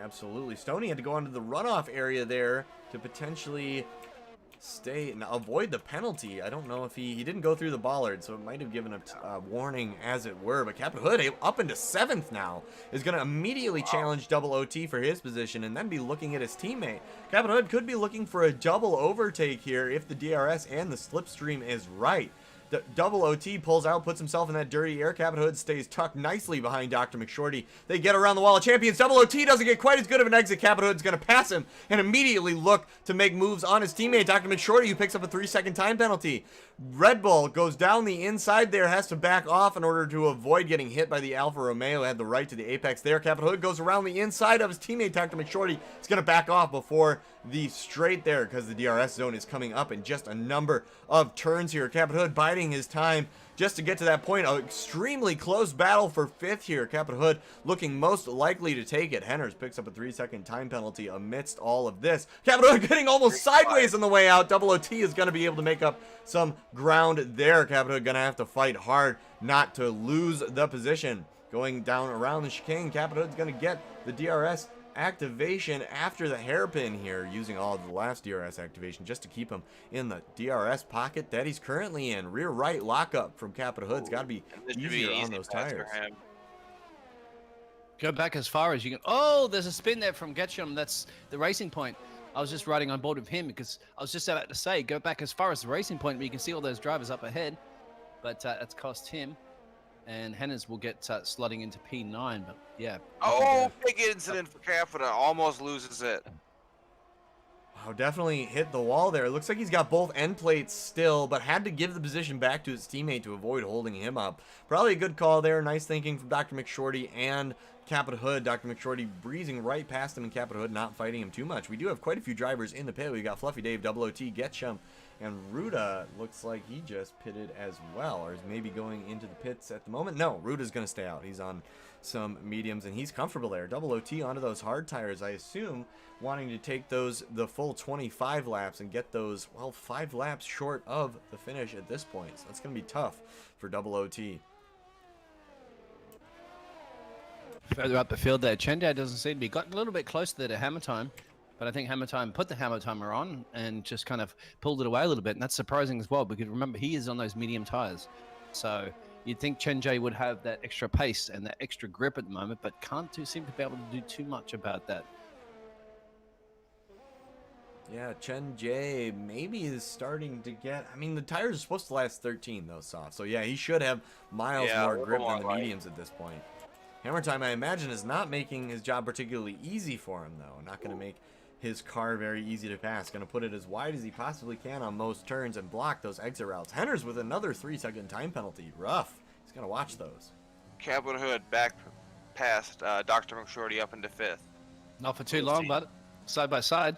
Absolutely. Stoney had to go onto the runoff area there to potentially stay and avoid the penalty. I don't know if he didn't go through the bollard, so it might have given a warning, as it were. But Captain Hood, up into 7th now, is going to immediately challenge double OT for his position and then be looking at his teammate. Captain Hood could be looking for a double overtake here if the DRS and the slipstream is right. Double OT pulls out, puts himself in that dirty air. Captain Hood stays tucked nicely behind Dr. McShorty. They get around the wall of champions. Double OT doesn't get quite as good of an exit. Captain Hood's going to pass him and immediately look to make moves on his teammate, Dr. McShorty, who picks up a 3-second time penalty. Red Bull goes down the inside there, has to back off in order to avoid getting hit by the Alfa Romeo. Had the right to the apex there. Captain Hood goes around the inside of his teammate, Dr. McShorty. He's going to back off before the straight there, because the DRS zone is coming up in just a number of turns here. Captain Hood biding his time just to get to that point. An extremely close battle for 5th here. Captain Hood looking most likely to take it. Henners picks up a 3-second time penalty amidst all of this. Captain Hood getting almost sideways on the way out. Double OT is going to be able to make up some ground there. Captain Hood going to have to fight hard not to lose the position. Going down around the chicane, Captain Hood's going to get the DRS activation after the hairpin here, using all of the last DRS activation just to keep him in the DRS pocket that he's currently in. Rear right lockup from Captain Hood's got to be easier on those tires.
Go back as far as you can. Oh, there's a spin there from Getchum. That's the racing point. I was just riding on board with him because I was just about to say, go back as far as the racing point where you can see all those drivers up ahead. But that's cost him. And Henners will get slotting into P9, but yeah.
Oh, big incident for Capita. Almost loses it.
Wow, definitely hit the wall there. It looks like he's got both end plates still, but had to give the position back to his teammate to avoid holding him up. Probably a good call there. Nice thinking from Dr. McShorty and Capita Hood. Dr. McShorty breezing right past him, and Capita Hood not fighting him too much. We do have quite a few drivers in the pit. We got Fluffy Dave, Double OT, Getchum, and Ruda looks like he just pitted as well, or is maybe going into the pits at the moment. No, Ruda's going to stay out. He's on some mediums, and he's comfortable there. Double OT onto those hard tires, I assume, wanting to take those the full 25 laps and get those, well, 5 laps short of the finish at this point. So that's going to be tough for Double OT.
Further up the field there, Chenday doesn't seem to be got a little bit closer there to Hammer Time. But I think Hammer Time put the Hammer Timer on and just kind of pulled it away a little bit. And that's surprising as well, because remember, he is on those medium tires. So you'd think Chenjay would have that extra pace and that extra grip at the moment, but can't seem to be able to do too much about that.
Yeah, Chenjay maybe is starting to get... I mean, the tires are supposed to last 13, though, soft. So, yeah, he should have miles more grip than the mediums at this point. Hammer Time, I imagine, is not making his job particularly easy for him, though. Not going to make his car very easy to pass. Going to put it as wide as he possibly can on most turns and block those exit routes. Henners with another 3-second time penalty. Rough. He's going to watch those.
Captain Hood back past Dr. McShorty up into 5th.
Not for too long, but side by side.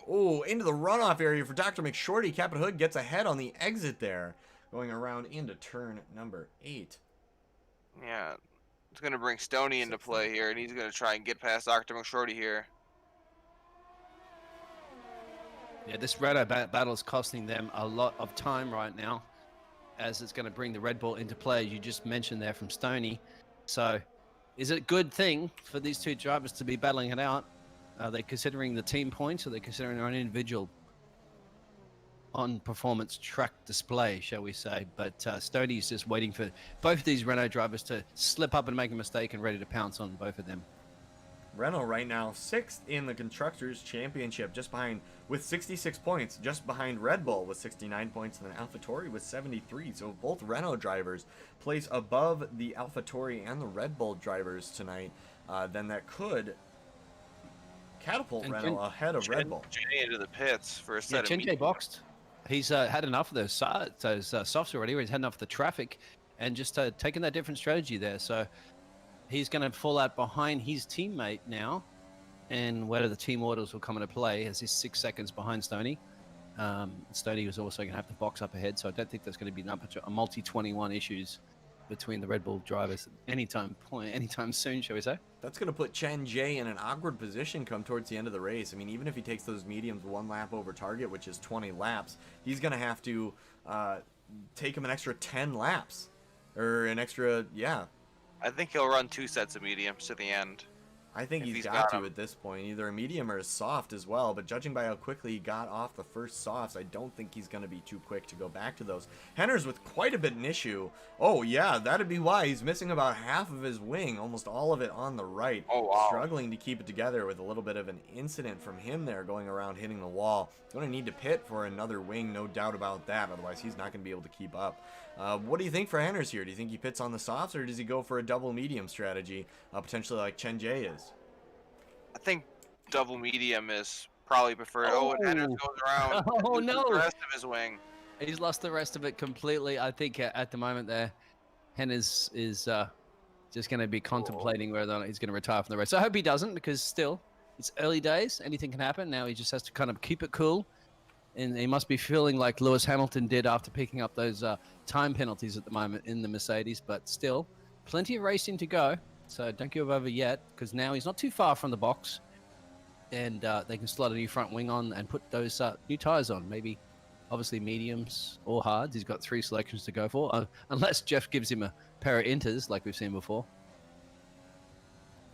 Oh, into the runoff area for Dr. McShorty. Captain Hood gets ahead on the exit there, going around into turn number 8.
Yeah, it's going to bring Stoney into play here, and he's going to try and get past Dr. McShorty here.
Yeah, this Redo battle is costing them a lot of time right now, as it's going to bring the Red Bull into play, you just mentioned there from Stoney. So, is it a good thing for these two drivers to be battling it out? Are they considering the team points, or are they considering their own individual on-performance track display, shall we say? But Stoney's just waiting for both of these Renault drivers to slip up and make a mistake and ready to pounce on both of them.
Renault right now 6th in the Constructors' Championship, just behind with 66 points, just behind Red Bull with 69 points, and then AlphaTauri with 73. So both Renault drivers place above the AlphaTauri and the Red Bull drivers tonight. Then that could catapult Renault ahead of Red Bull.
Into the pits for a set of
Chenjay boxed. He's had enough of those softs already. He's had enough of the traffic, and just taking that different strategy there. So he's going to fall out behind his teammate now, and whether the team orders will come into play as he's 6 seconds behind Stoney. Stoney was also going to have to box up ahead, so I don't think there's going to be a multi-21 issues between the Red Bull drivers anytime soon, shall we say?
That's going to put Chen Jie in an awkward position come towards the end of the race. I mean, even if he takes those mediums 1 lap over target, which is 20 laps, he's going to have to take him an extra 10 laps. Or an extra, yeah.
I think he'll run 2 sets of mediums to the end.
I think
If
he's
he's
got
got
to
'em.
at this point, either a medium or a soft as well. But judging by how quickly he got off the first softs, I don't think he's going to be too quick to go back to those. Henner's with quite a bit an issue. Oh yeah, that'd be why he's missing about half of his wing, almost all of it on the right.
Oh, wow.
Struggling to keep it together with a little bit of an incident from him there, going around hitting the wall. Going to need to pit for another wing, no doubt about that. Otherwise, he's not going to be able to keep up. What do you think for Henner's here? Do you think he pits on the softs, or does he go for a double medium strategy, potentially like Chen Jie is?
I think double medium is probably preferred. Oh, and Henderson goes around.
Oh,
loses
no.
The rest of his wing.
He's lost the rest of it completely. I think at the moment there, Henner's is just going to be contemplating whether or not he's going to retire from the race. I hope he doesn't, because still, it's early days. Anything can happen. Now he just has to kind of keep it cool. And he must be feeling like Lewis Hamilton did after picking up those time penalties at the moment in the Mercedes. But still, plenty of racing to go. So don't give over yet, because now he's not too far from the box. And they can slot a new front wing on and put those new tires on. Maybe, obviously, mediums or hards. He's got 3 selections to go for. Unless Jeff gives him a pair of inters, like we've seen before.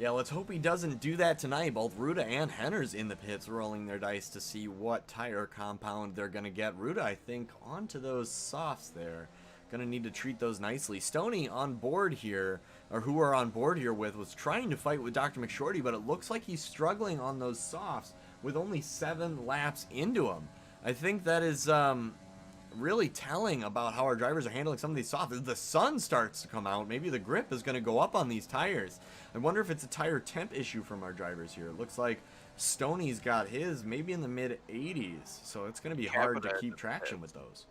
Yeah, let's hope he doesn't do that tonight. Both Ruda and Henner's in the pits rolling their dice to see what tire compound they're going to get. Ruda, I think, onto those softs there. Going to need to treat those nicely. Stoney on board here, or who we're on board here with, was trying to fight with Dr. McShorty, but it looks like he's struggling on those softs with only 7 laps into them. I think that is really telling about how our drivers are handling some of these softs. As the sun starts to come out, maybe the grip is going to go up on these tires. I wonder if it's a tire temp issue from our drivers here. It looks like Stoney's got his maybe in the mid 80s, so it's going to be hard to keep traction with those.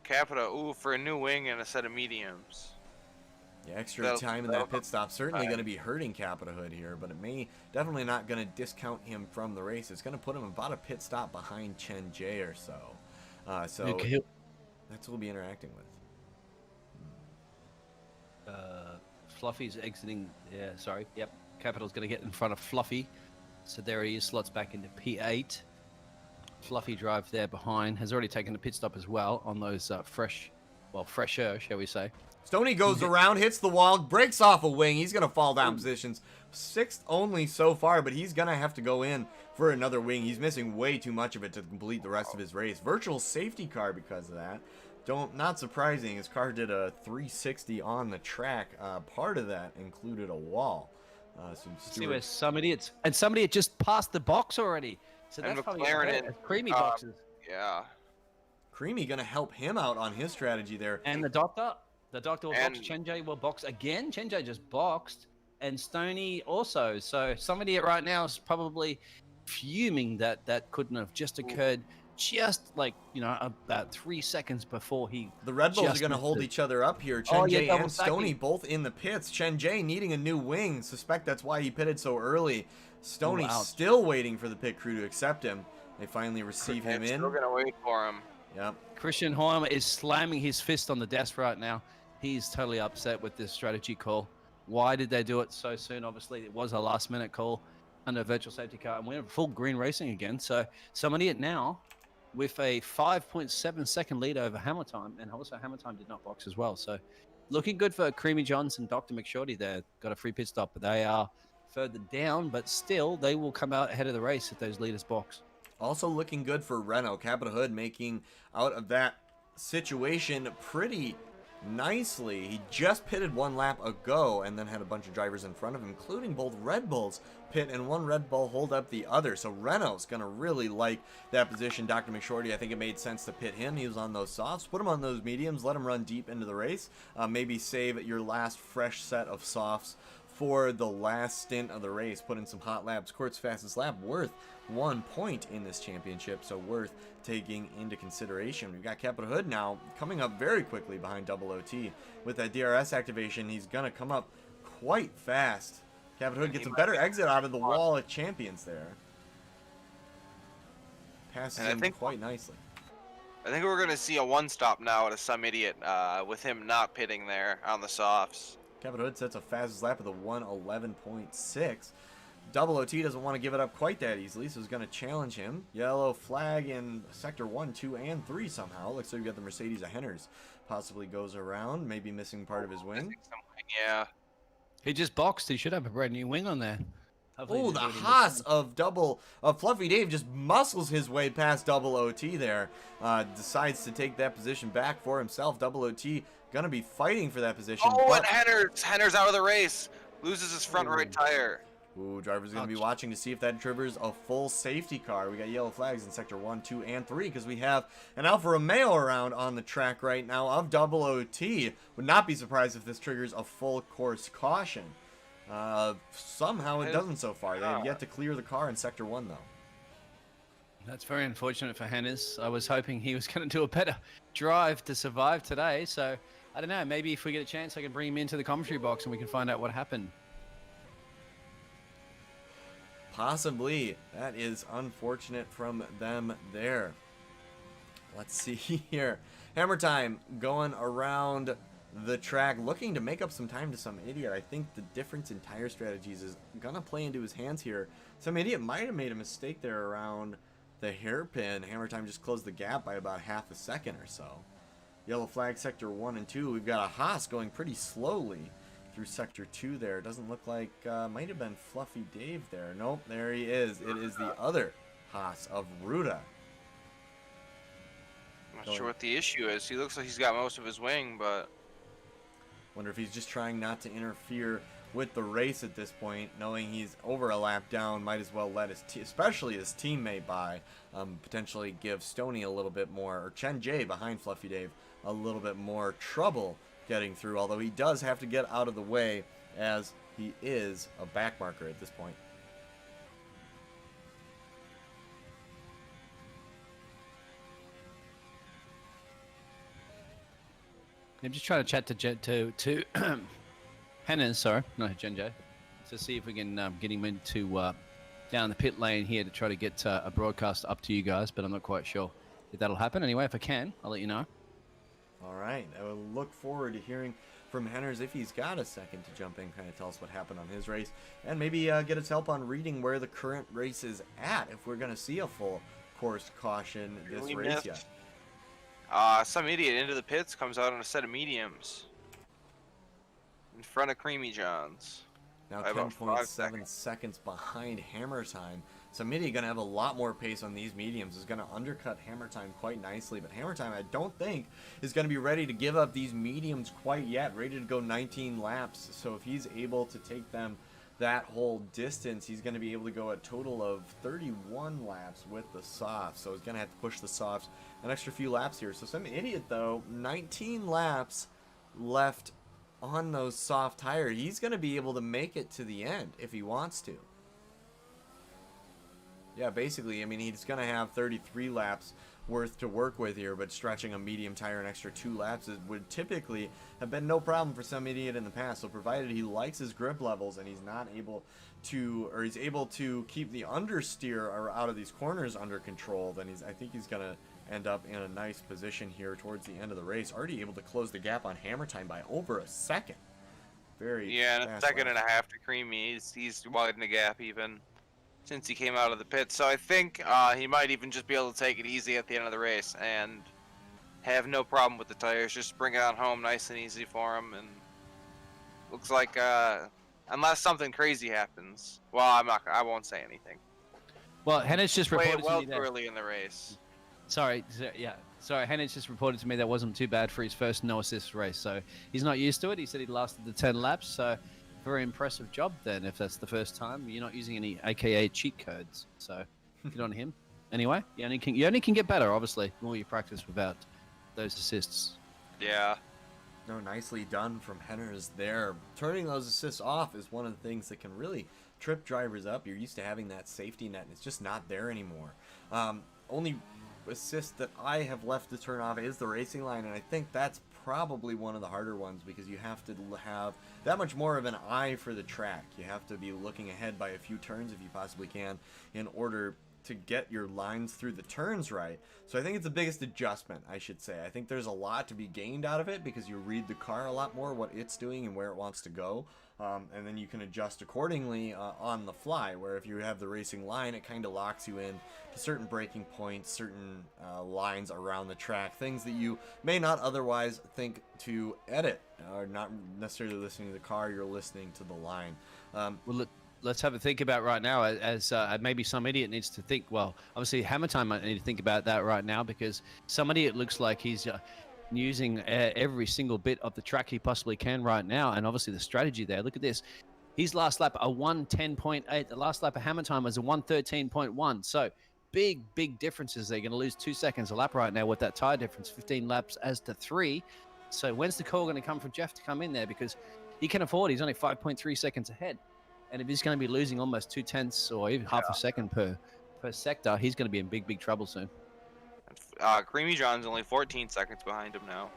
Capita, ooh, for a new wing and a set of mediums.
Yeah, extra time in that pit stop certainly going to be hurting Capita Hood here, but it may definitely not going to discount him from the race. It's going to put him about a pit stop behind Chen Jie or so. That's what we'll be interacting with.
Fluffy's exiting. Yeah, sorry. Yep. Capital's going to get in front of Fluffy. So there he is, slots back into P8. Fluffy drive there behind. Has already taken a pit stop as well on those fresher, shall we say.
Stoney goes around, hits the wall, breaks off a wing. He's going to fall down positions. 6th only so far, but he's going to have to go in for another wing. He's missing way too much of it to complete the rest of his race. Virtual safety car because of that. Not surprising. His car did a 360 on the track. Part of that included a wall.
See where some idiots, and somebody had just passed the box already. So
And
that's probably
McLaren
a creamy boxes.
Yeah.
Creamy going to help him out on his strategy there.
And the doctor will
And-
box. Chen Jie will box again. Chen Jie just boxed, and Stoney also. So somebody right now is probably fuming that couldn't have just occurred. Just like, about 3 seconds before he.
The Red Bulls are
just
going to
missed
hold
it.
each other up here. Chen Jie
double
and Stoney
stacking.
both in the pits. Chen Jie needing a new wing. Suspect that's why he pitted so early. Stoney
ouch.
still waiting for the pit crew to accept him. They finally receive him in.
Still gonna wait for him.
Yep.
Christian Horner is slamming his fist on the desk right now. He's totally upset with this strategy call. Why did they do it so soon? Obviously, it was a last-minute call under a virtual safety car, and we're full green racing again. So somebody at now with a 5.7-second lead over Hammer Time, and also Hammer Time did not box as well. So looking good for Creamy Johns and Dr. McShorty there. Got a free pit stop, but they are further down, but still they will come out ahead of the race if those leaders box.
Also looking good for Renault. Capita Hood making out of that situation pretty nicely. He just pitted 1 lap ago and then had a bunch of drivers in front of him, including both Red Bulls pit and 1 Red Bull hold up the other. So Renault's going to really like that position. Dr. McShorty, I think it made sense to pit him. He was on those softs. Put him on those mediums. Let him run deep into the race. Maybe save your last fresh set of softs for the last stint of the race. Put in some hot laps. Court's fastest lap worth 1 point in this championship, so worth taking into consideration. We've got Capita Hood now coming up very quickly behind Double OT. With that DRS activation, he's going to come up quite fast. Capita Hood gets a better exit out of the wall of champions there. passes
And I
him
think-
quite nicely.
I think we're going to see a one-stop now at a Some Idiot with him not pitting there on the softs.
Kevin Hood sets a fastest lap of the 1:11.6. Double OT doesn't want to give it up quite that easily, so he's going to challenge him. Yellow flag in sector 1, 2, and 3 somehow. Looks like we got the Mercedes of Henners. Possibly goes around, maybe missing part of his wing.
Yeah.
He just boxed. He should have a brand new wing on there. Hopefully
Oh,
he
the
didn't do it in
Haas of Fluffy Dave just muscles his way past Double OT there. Decides to take that position back for himself. Double OT gonna be fighting for that position.
Oh,
but...
and Henner's out of the race. Loses his front right tire.
Ooh, driver's gonna be watching to see if that triggers a full safety car. We got yellow flags in sector 1, 2, and 3 because we have an Alfa Romeo around on the track right now of Double OT. Would not be surprised if this triggers a full course caution. Somehow it doesn't so far. They have yet to clear the car in sector 1 though.
That's very unfortunate for Hannes. I was hoping he was going to do a better drive to survive today. So, I don't know. Maybe if we get a chance, I can bring him into the commentary box and we can find out what happened.
Possibly. That is unfortunate from them there. Let's see here. Hammer Time going around the track, looking to make up some time to Some Idiot. I think the difference in tire strategies is going to play into his hands here. Some Idiot might have made a mistake there around the hairpin. Hammer Time just closed the gap by about half a second or so. Yellow flag sector 1 and 2. We've got a Haas going pretty slowly through sector 2 there. Doesn't look like, might have been Fluffy Dave there. Nope, there he is. It is the other Haas of Ruda.
I'm not sure what the issue is. He looks like he's got most of his wing, but...
Wonder if he's just trying not to interfere with the race at this point, knowing he's over a lap down. Might as well let his, especially his teammate by, potentially give Stoney a little bit more, or Chen J behind Fluffy Dave, a little bit more trouble getting through. Although he does have to get out of the way, as he is a back marker at this point.
I'm just trying to chat to Hannes, sorry, not Jen J, to see if we can get him into down the pit lane here to try to get a broadcast up to you guys, but I'm not quite sure if that'll happen. Anyway, if I can, I'll let you know.
All right, I will look forward to hearing from Henners if he's got a second to jump in, kind of tell us what happened on his race, and maybe get us help on reading where the current race is at, if we're going to see a full course caution this race yet.
Some Idiot into the pits, comes out on a set of mediums. In front of Creamy John's.
Now
By about
10.7 seconds behind Hammer Time. Some Idiot going to have a lot more pace on these mediums. Is going to undercut Hammer Time quite nicely. But Hammer Time, I don't think, is going to be ready to give up these mediums quite yet. Ready to go 19 laps. So if he's able to take them that whole distance, he's going to be able to go a total of 31 laps with the softs. So he's going to have to push the softs an extra few laps here. So Some Idiot, though, 19 laps left on those soft tires. He's going to be able to make it to the end if he wants to. Yeah, basically, I mean, he's going to have 33 laps worth to work with here, but stretching a medium tire an extra 2 laps would typically have been no problem for Some Idiot in the past. So provided he likes his grip levels and he's not able to, or he's able to keep the understeer or out of these corners under control, then I think he's going to end up in a nice position here towards the end of the race. Already able to close the gap on Hammer Time by over a second.
Yeah, and a second and a half to Creamy. He's widening the gap even since he came out of the pit. So I think he might even just be able to take it easy at the end of the race and have no problem with the tires. Just bring it on home nice and easy for him. And looks like unless something crazy happens, well, I won't say anything.
Well, Hannes just
Play
reported
it well
to me
too
that...
early in the race.
Sorry, Hannes just reported to me that wasn't too bad for his first no assist race, so he's not used to it. He said he lasted the 10 laps, so very impressive job then. If that's the first time, you're not using any AKA cheat codes, so good on him. Anyway, you only can get better, obviously, the more you practice without those assists.
Yeah.
No, nicely done from Henners there. Turning those assists off is one of the things that can really trip drivers up. You're used to having that safety net, and it's just not there anymore. Only assist that I have left to turn off is the racing line, and I think that's probably one of the harder ones because you have to have that much more of an eye for the track. You have to be looking ahead by a few turns if you possibly can in order to get your lines through the turns right. So I think it's the biggest adjustment, I should say. I think there's a lot to be gained out of it because you read the car a lot more, what it's doing and where it wants to go. And then you can adjust accordingly on the fly, where if you have the racing line, it kind of locks you in to certain braking points, certain lines around the track, things that you may not otherwise think to edit, or not necessarily listening to the car, you're listening to the line.
Well, let's have a think about right now, as maybe some idiot needs to think. Well, obviously Hammer Time might need to think about that right now, because some idiot looks like he's using every single bit of the track he possibly can right now, and obviously the strategy there. Look at this. His last lap a 1:10.8. The last lap of Hammer Time was a 1:13.1. So big differences. They're going to lose 2 seconds a lap right now with that tire difference, 15 laps as to 3. So when's the call going to come from Jeff to come in there? Because he can afford. He's only 5.3 seconds ahead. And if he's going to be losing almost 0.2 or even half a second per sector, he's going to be in big trouble soon.
Creamy John's only 14 seconds behind him now.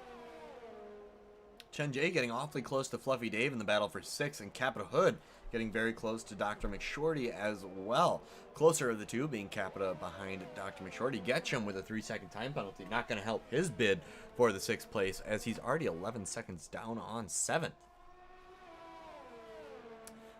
Chen Jay getting awfully close to Fluffy Dave in the battle for 6, and Capita Hood getting very close to Dr. McShorty as well. Closer of the two being Capita behind Dr. McShorty. Getchum with a 3-second time penalty. Not going to help his bid for the 6th place, as he's already 11 seconds down on 7th.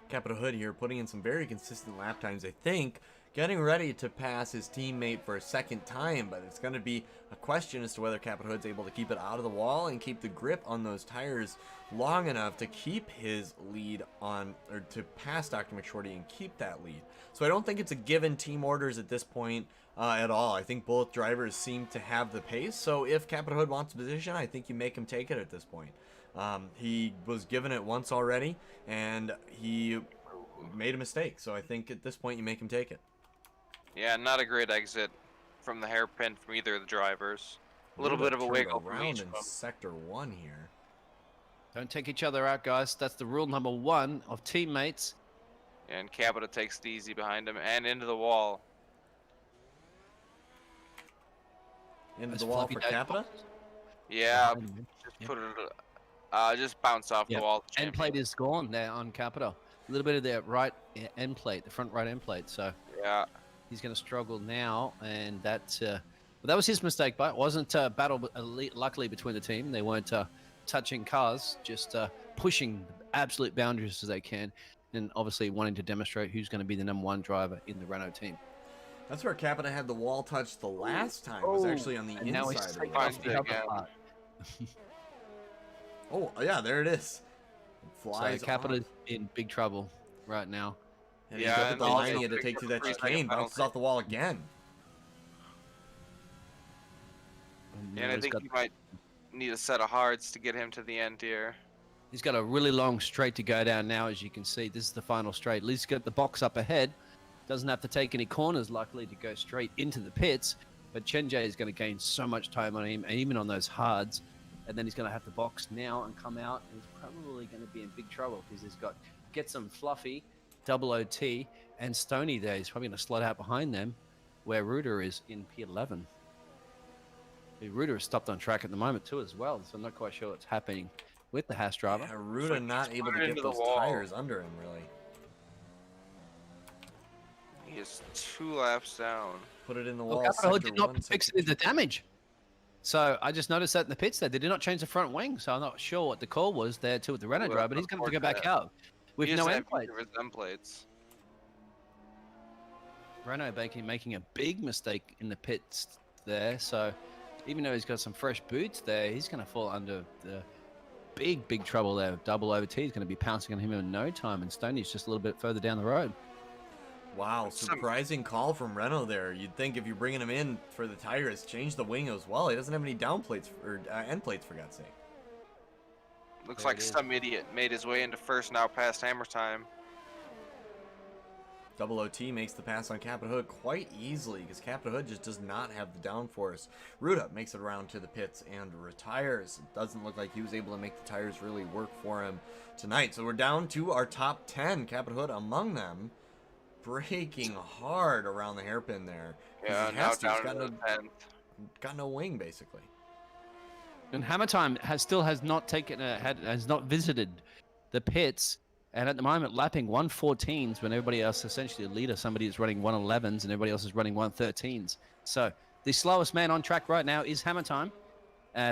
Capita Hood here putting in some very consistent lap times, I think, getting ready to pass his teammate for a second time, but it's going to be a question as to whether Capita Hood's able to keep it out of the wall and keep the grip on those tires long enough to keep his lead on, or to pass Dr. McShorty and keep that lead. So I don't think it's a given team orders at this point at all. I think both drivers seem to have the pace, so if Capita Hood wants a position, I think you make him take it at this point. He was given it once already, and he made a mistake. So I think at this point you make him take it. Yeah,
not a great exit from the hairpin from either of the drivers. A little bit of a wiggle
around in sector 1 here.
Don't take each other out, guys. That's the rule number 1 of teammates.
And Capita takes it easy behind him and into the wall.
Into the wall for Capita?
Yeah, just put it. Just bounce off the wall.
End plate is gone there on Capita. A little bit of their right end plate, the front right end plate. So
yeah,
he's going to struggle now, and that that was his mistake. But it wasn't a battle, luckily, between the team. They weren't touching cars, just pushing the absolute boundaries as they can, and obviously wanting to demonstrate who's going to be the number 1 driver in the Renault team.
That's where Capita had the wall touch the last time. It was actually on the inside of the wall. Oh, yeah, there it is. It flies
so Capita's in big trouble right now.
And he's up at the line he had to take through that chicane. Bounces off the wall again.
And I think he might need a set of hards to get him to the end here.
He's got a really long straight to go down now, as you can see. This is the final straight. At least got the box up ahead. Doesn't have to take any corners, luckily, to go straight into the pits. But Chen Jay is going to gain so much time on him, and even on those hards. And then he's going to have to box now and come out. And he's probably going to be in big trouble because he's got Get Some Fluffy, Double OT, and Stony there. He's probably going to slot out behind them where Ruder is in P11. Ruder is stopped on track at the moment too as well, so I'm not quite sure what's happening with the Haas driver.
Yeah, Ruder not able to get those tires under him, really.
He is 2 laps down.
Put it in the wall.
Capita did not fix the damage. So I just noticed that in the pits there, they did not change the front wing, so I'm not sure what the call was there too with the Renault driver, but he's going to have to go back out with no end plates. Renault making a big mistake in the pits there, so even though he's got some fresh boots there, he's going to fall under the big trouble there. Double OT is going to be pouncing on him in no time, and Stoney's just a little bit further down the road.
Wow, surprising call from Renault there. You'd think if you're bringing him in for the tires, change the wing as well. He doesn't have any down plates or end plates, for God's sake.
Looks like some idiot made his way into first now past Hammer Time.
Double OT makes the pass on Capita Hood quite easily because Capita Hood just does not have the downforce. Ruda makes it around to the pits and retires. It doesn't look like he was able to make the tires really work for him tonight. So we're down to our top 10. Capita Hood among them, braking hard around the hairpin there.
Yeah, now down to the 10th.
Got no wing basically.
And Hammer Time has not visited the pits And at the moment, lapping 114s when everybody else, essentially a leader, somebody is running 111s and everybody else is running 113s. So the slowest man on track right now is Hammer Time.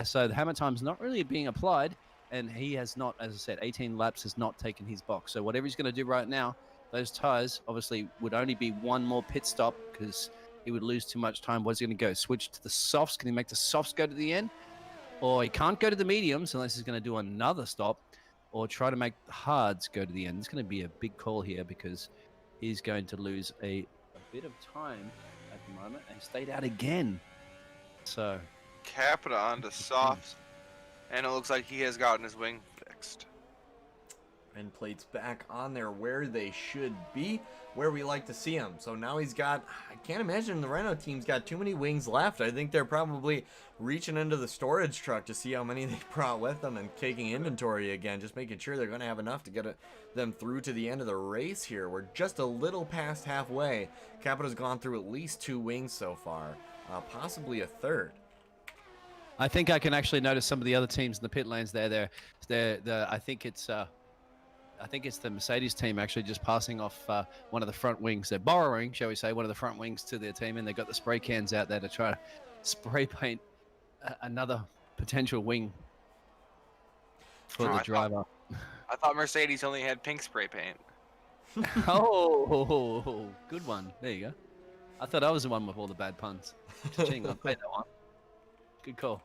So the Hammer Time's not really being applied, and he has not, as I said, 18 laps has not taken his box. So whatever he's going to do right now, those tires obviously would only be one more pit stop because he would lose too much time. Where's he going to go? Switch to the softs? Can he make the softs go to the end? Or he can't go to the mediums unless he's going to do another stop, or try to make the hards go to the end. It's going to be a big call here because he's going to lose a bit of time at the moment, and he stayed out again. So
Capita onto softs, and it looks like he has gotten his wing fixed.
End plates back on there where they should be, where we like to see them. So now he's got, I can't imagine the Renault team's got too many wings left. I think they're probably reaching into the storage truck to see how many they brought with them and taking inventory again, just making sure they're going to have enough to get them through to the end of the race here. We're just a little past halfway. Capita's gone through at least 2 wings so far, possibly a third.
I think I can actually notice some of the other teams in the pit lanes there. I think it's the Mercedes team actually just passing off one of the front wings. They're borrowing, shall we say, one of the front wings to their team, and they've got the spray cans out there to try to spray paint another potential wing for the driver.
I thought Mercedes only had pink spray paint.
Oh, good one. There you go. I thought I was the one with all the bad puns. Just cheating on that one. Good call.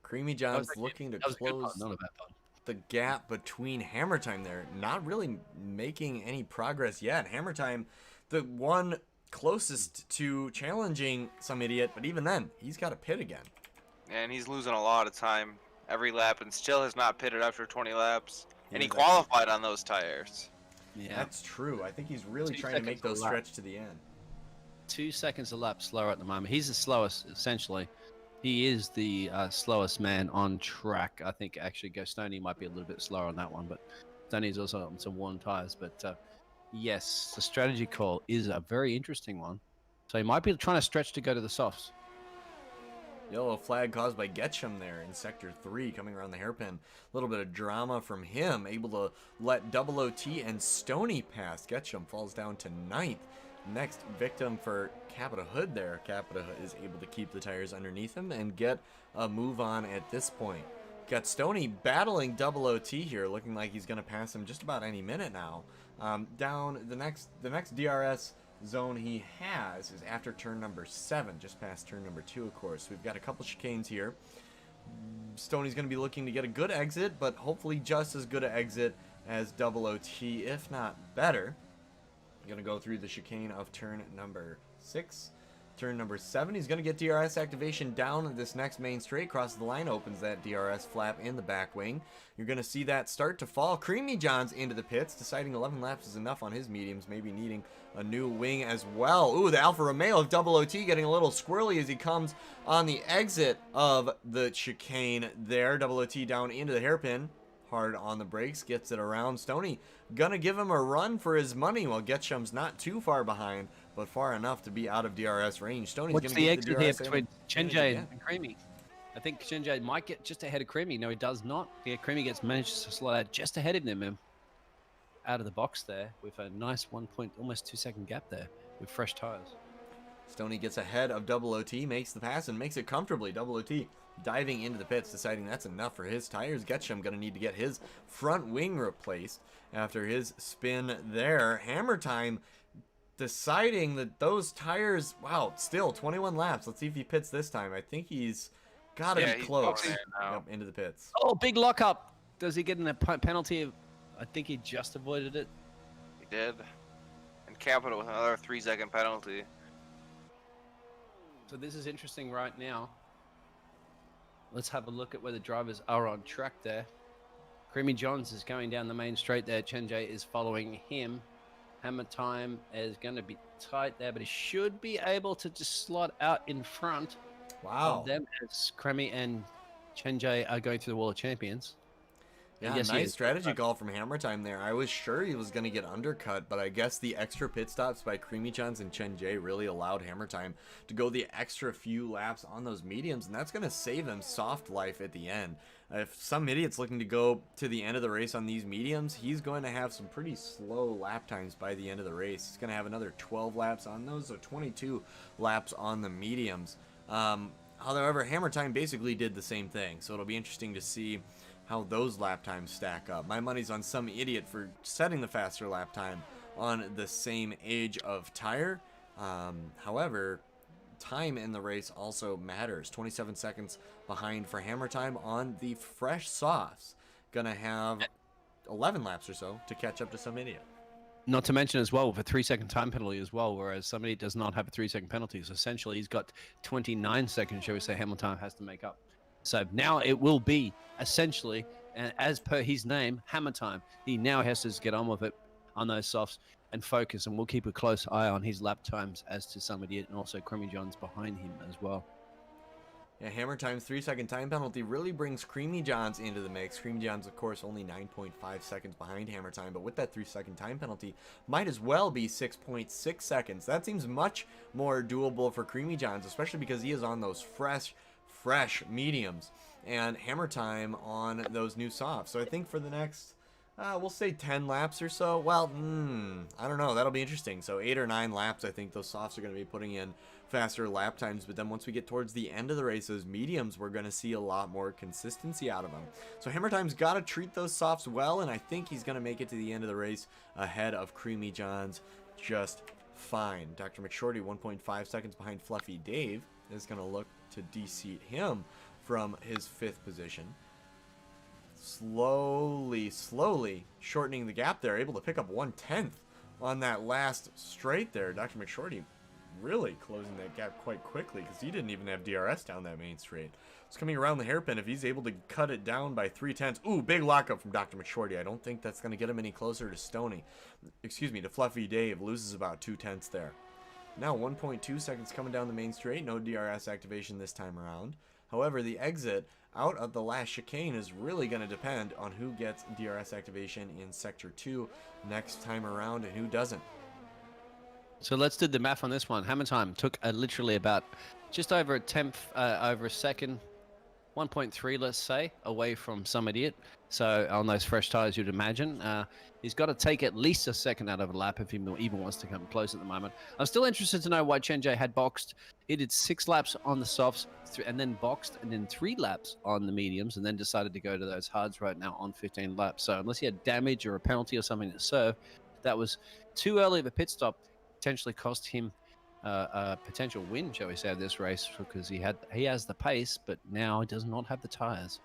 Creamy John's looking to close
not a bad pun.
The gap between Hammer Time there. Not really making any progress yet. Hammer Time, the one closest to challenging some idiot, but even then, he's got to pit again.
And he's losing a lot of time every lap and still has not pitted after 20 laps. And he
He's
qualified on those tires.
Yeah.
That's true. I think he's really
2
trying to make
seconds
those
a lap.
stretch to the end.
2 seconds a lap slower at the moment. He's the slowest, essentially. He is the slowest man on track. I think actually Stoney might be a little bit slower on that one, but Stoney's also on some worn tires. But yes, the strategy call is a very interesting one. So he might be trying to stretch to go to the softs.
Yellow flag caused by Getchum there in Sector 3, coming around the hairpin. A little bit of drama from him, able to let Double OT and Stoney pass. Getchum falls down to 9th. Next victim for Capita Hood there. Capita Hood is able to keep the tires underneath him and get a move on at this point. Got Stoney battling Double OT here, looking like he's going to pass him just about any minute now. Down the next DRS zone he has is after turn number 7, just past turn number 2, of course. We've got a couple chicanes here. Stoney's going to be looking to get a good exit, but hopefully just as good an exit as Double OT, if not better. Going to go through the chicane of turn number 6. Turn number 7, he's going to get DRS activation down this next main straight. Crosses the line, opens that DRS flap in the back wing. You're going to see that start to fall. Creamy John's into the pits, deciding 11 laps is enough on his mediums, maybe needing a new wing as well. Ooh, the Alfa Romeo of Double OT getting a little squirrely as he comes on the exit of the chicane there. Double OT down into the hairpin. Hard on the brakes, gets it around. Stoney gonna give him a run for his money while Getchum's not too far behind, but far enough to be out of DRS range. Stoney's
What's
gonna
the
get
exit
the
here
DRS
between Chenjay and Creamy? I think Chenjay might get just ahead of Creamy. No, he does not. Yeah, Creamy manages to slide out just ahead of him out of the box there with a nice almost 2 second gap there with fresh tires.
Stoney gets ahead of Double OT, makes the pass, and makes it comfortably. Double OT diving into the pits, deciding that's enough for his tires. Getchum going to need to get his front wing replaced after his spin there. Hammer Time deciding that those tires, wow, still 21 laps. Let's see if he pits this time. I think he's got to be close. Yep, into the pits.
Oh, big lockup. Does he get a penalty? I think he just avoided it.
He did. And Capita with another 3-second penalty.
So this is interesting right now. Let's have a look at where the drivers are on track there. Creamy Johns is going down the main straight there. Chenjay is following him. Hammer Time is going to be tight there, but he should be able to just slot out in front of them as Creamy and Chenjay are going through the Wall of Champions.
Yeah,
Yes, he
nice
is.
strategy call from Hammer Time there. I was sure he was going to get undercut, but I guess the extra pit stops by Creamy Johns and Chen Jay really allowed Hammer Time to go the extra few laps on those mediums, and that's going to save him soft life at the end. If some idiot's looking to go to the end of the race on these mediums, he's going to have some pretty slow lap times by the end of the race. He's going to have another 12 laps on those, so 22 laps on the mediums. However, Hammer Time basically did the same thing, so it'll be interesting to see how those lap times stack up. My money's on some idiot for setting the faster lap time on the same age of tire. However, time in the race also matters. 27 seconds behind for Hammer Time on the fresh softs. Gonna have 11 laps or so to catch up to some idiot.
Not to mention as well with a 3-second time penalty as well, whereas somebody does not have a 3-second penalty. So essentially, he's got 29 seconds, shall we say, Hamilton has to make up. So now it will be essentially, as per his name, Hammer Time. He now has to get on with it on those softs and focus, and we'll keep a close eye on his lap times as to somebody, and also Creamy John's behind him as well.
Yeah, Hammer Time's 3-second time penalty really brings Creamy Johns into the mix. Creamy Johns, of course, only 9.5 seconds behind Hammer Time, but with that 3-second time penalty, might as well be 6.6 seconds. That seems much more doable for Creamy Johns, especially because he is on those fresh mediums, and Hammer Time on those new softs. So I think for the next, we'll say 10 laps or so. Well, I don't know. That'll be interesting. So 8 or 9 laps, I think those softs are going to be putting in faster lap times. But then once we get towards the end of the race, those mediums, we're going to see a lot more consistency out of them. So Hammer Time's got to treat those softs well, and I think he's going to make it to the end of the race ahead of Creamy Johns just fine. Dr. McShorty, 1.5 seconds behind Fluffy Dave, is going to look to de-seat him from his 5th position. Slowly shortening the gap there, able to pick up 1/10 on that last straight there. Dr. McShorty really closing that gap quite quickly because he didn't even have DRS down that main straight. It's coming around the hairpin. If he's able to cut it down by 3/10, ooh, big lockup from Dr. McShorty. I don't think that's going to get him any closer to to Fluffy Dave. Loses about 2/10 there. Now 1.2 seconds coming down the main straight. No DRS activation this time around. However, the exit out of the last chicane is really going to depend on who gets DRS activation in Sector 2 next time around and who doesn't.
So let's do the math on this one. Hammer Time took literally about just over a tenth, over a second, 1.3, let's say, away from some idiot. So on those fresh tires, you'd imagine. He's got to take at least a second out of a lap if he even wants to come close at the moment. I'm still interested to know why Chen Jay had boxed. He did 6 laps on the softs and then boxed, and then 3 laps on the mediums, and then decided to go to those hards right now on 15 laps. So unless he had damage or a penalty or something to serve, that was too early of a pit stop. Potentially cost him a potential win, shall we say, of this race, because he has the pace, but now he does not have the tires.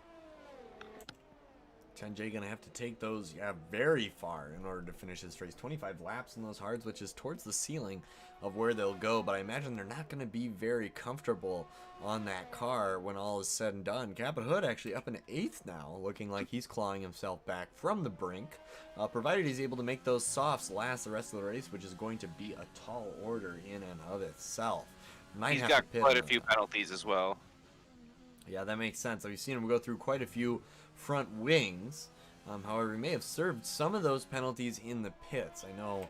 Chen Jay gonna have to take those very far in order to finish this race. 25 laps in those hards, which is towards the ceiling of where they'll go, but I imagine they're not going to be very comfortable on that car when all is said and done. Captain Hood actually up in 8th now, looking like he's clawing himself back from the brink, provided he's able to make those softs last the rest of the race, which is going to be a tall order in and of itself.
He's got quite a few penalties as well.
Yeah, that makes sense. We've seen him go through quite a few front wings. However, he may have served some of those penalties in the pits. I know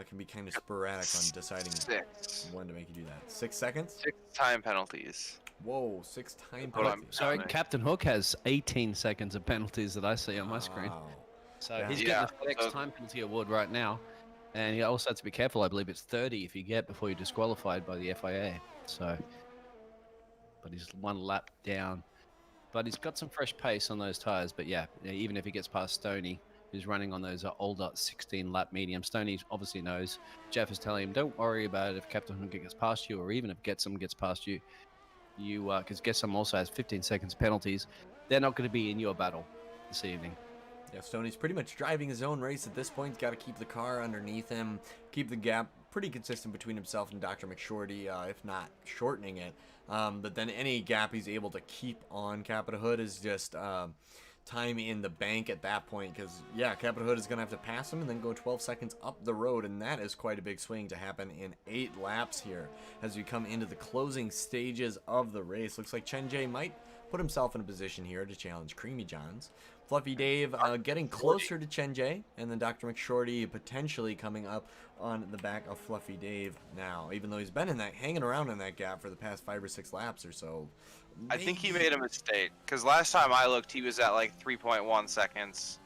it can be kind of sporadic on deciding when to make you do that. 6 seconds?
6 time penalties.
Whoa, 6 time penalties.
Sorry, Captain Hook has 18 seconds of penalties that I see on my screen. So he's getting the FedEx time penalty award right now. And you also have to be careful. I believe it's 30 if you get before you're disqualified by the FIA. So, but he's 1 lap down. But he's got some fresh pace on those tires. But yeah, even if he gets past Stoney, who's running on those older 16-lap medium, Stoney obviously knows. Jeff is telling him, don't worry about it if Captain Hook gets past you, or even if Getsum gets past you. Because Getsum also has 15 seconds penalties. They're not going to be in your battle this evening.
Yeah, Stoney's pretty much driving his own race at this point. He's got to keep the car underneath him, keep the gap pretty consistent between himself and Dr. McShorty, if not shortening it. But then any gap he's able to keep on Captain Hood is just time in the bank at that point, because, yeah, Captain Hood is going to have to pass him and then go 12 seconds up the road, and that is quite a big swing to happen in 8 laps here as we come into the closing stages of the race. Looks like Chen Jay might put himself in a position here to challenge Creamy Johns. Fluffy Dave getting closer to Chen Jay, and then Dr. McShorty potentially coming up on the back of Fluffy Dave now, even though he's been hanging around in that gap for the past 5 or 6 laps or so.
I think he made a mistake, because last time I looked, he was at like 3.1 seconds,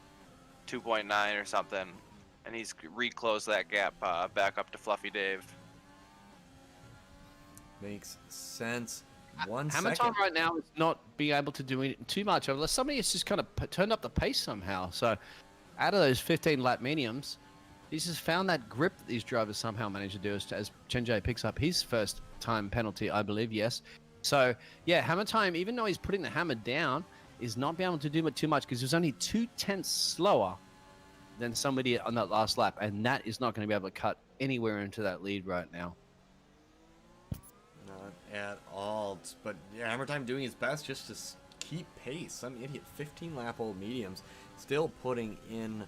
2.9 or something, and he's reclosed that gap back up to Fluffy Dave.
Makes sense.
Hammer time right now is not being able to do too much unless somebody has just kind of turned up the pace somehow. So out of those 15 lap mediums, he's just found that grip that these drivers somehow manage to do as Chen Jay picks up his first time penalty, I believe, yes. So yeah, hammer time, even though he's putting the hammer down, is not being able to do too much because he was only 0.2 slower than somebody on that last lap, and that is not going to be able to cut anywhere into that lead right now.
Not at all. But yeah, Hammer Time doing his best just to keep pace. Some idiot 15 lap old mediums still putting in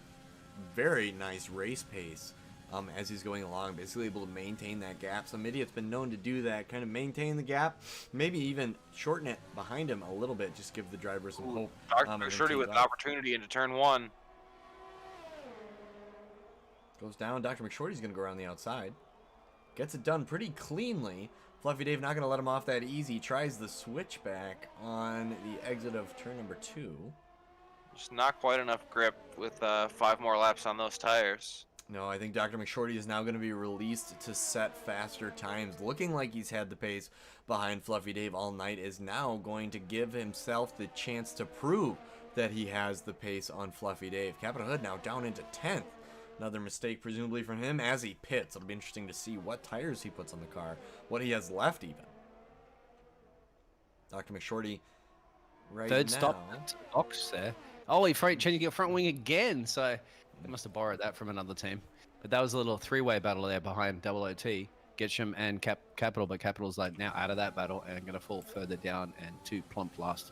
very nice race pace as he's going along, basically able to maintain that gap. Some idiot's been known to do that, kind of maintain the gap, maybe even shorten it behind him a little bit, just give the driver some hope.
Dr. McShorty with an opportunity into turn 1.
Goes down. Dr. McShorty's going to go around the outside. Gets it done pretty cleanly. Fluffy Dave not going to let him off that easy. Tries the switchback on the exit of turn number 2.
Just not quite enough grip with 5 more laps on those tires.
No, I think Dr. McShorty is now going to be released to set faster times. Looking like he's had the pace behind Fluffy Dave all night, is now going to give himself the chance to prove that he has the pace on Fluffy Dave. Captain Hood now down into 10th. Another mistake presumably from him as he pits. It'll be interesting to see what tires he puts on the car, what he has left even. Dr. McShorty right
Third
now.
stop box there. Oh, he changing your front wing again, so they must have borrowed that from another team. But that was a little three-way battle there behind Double OT, Getcham and Capital, but Capital's like now out of that battle and going to fall further down and to plump last.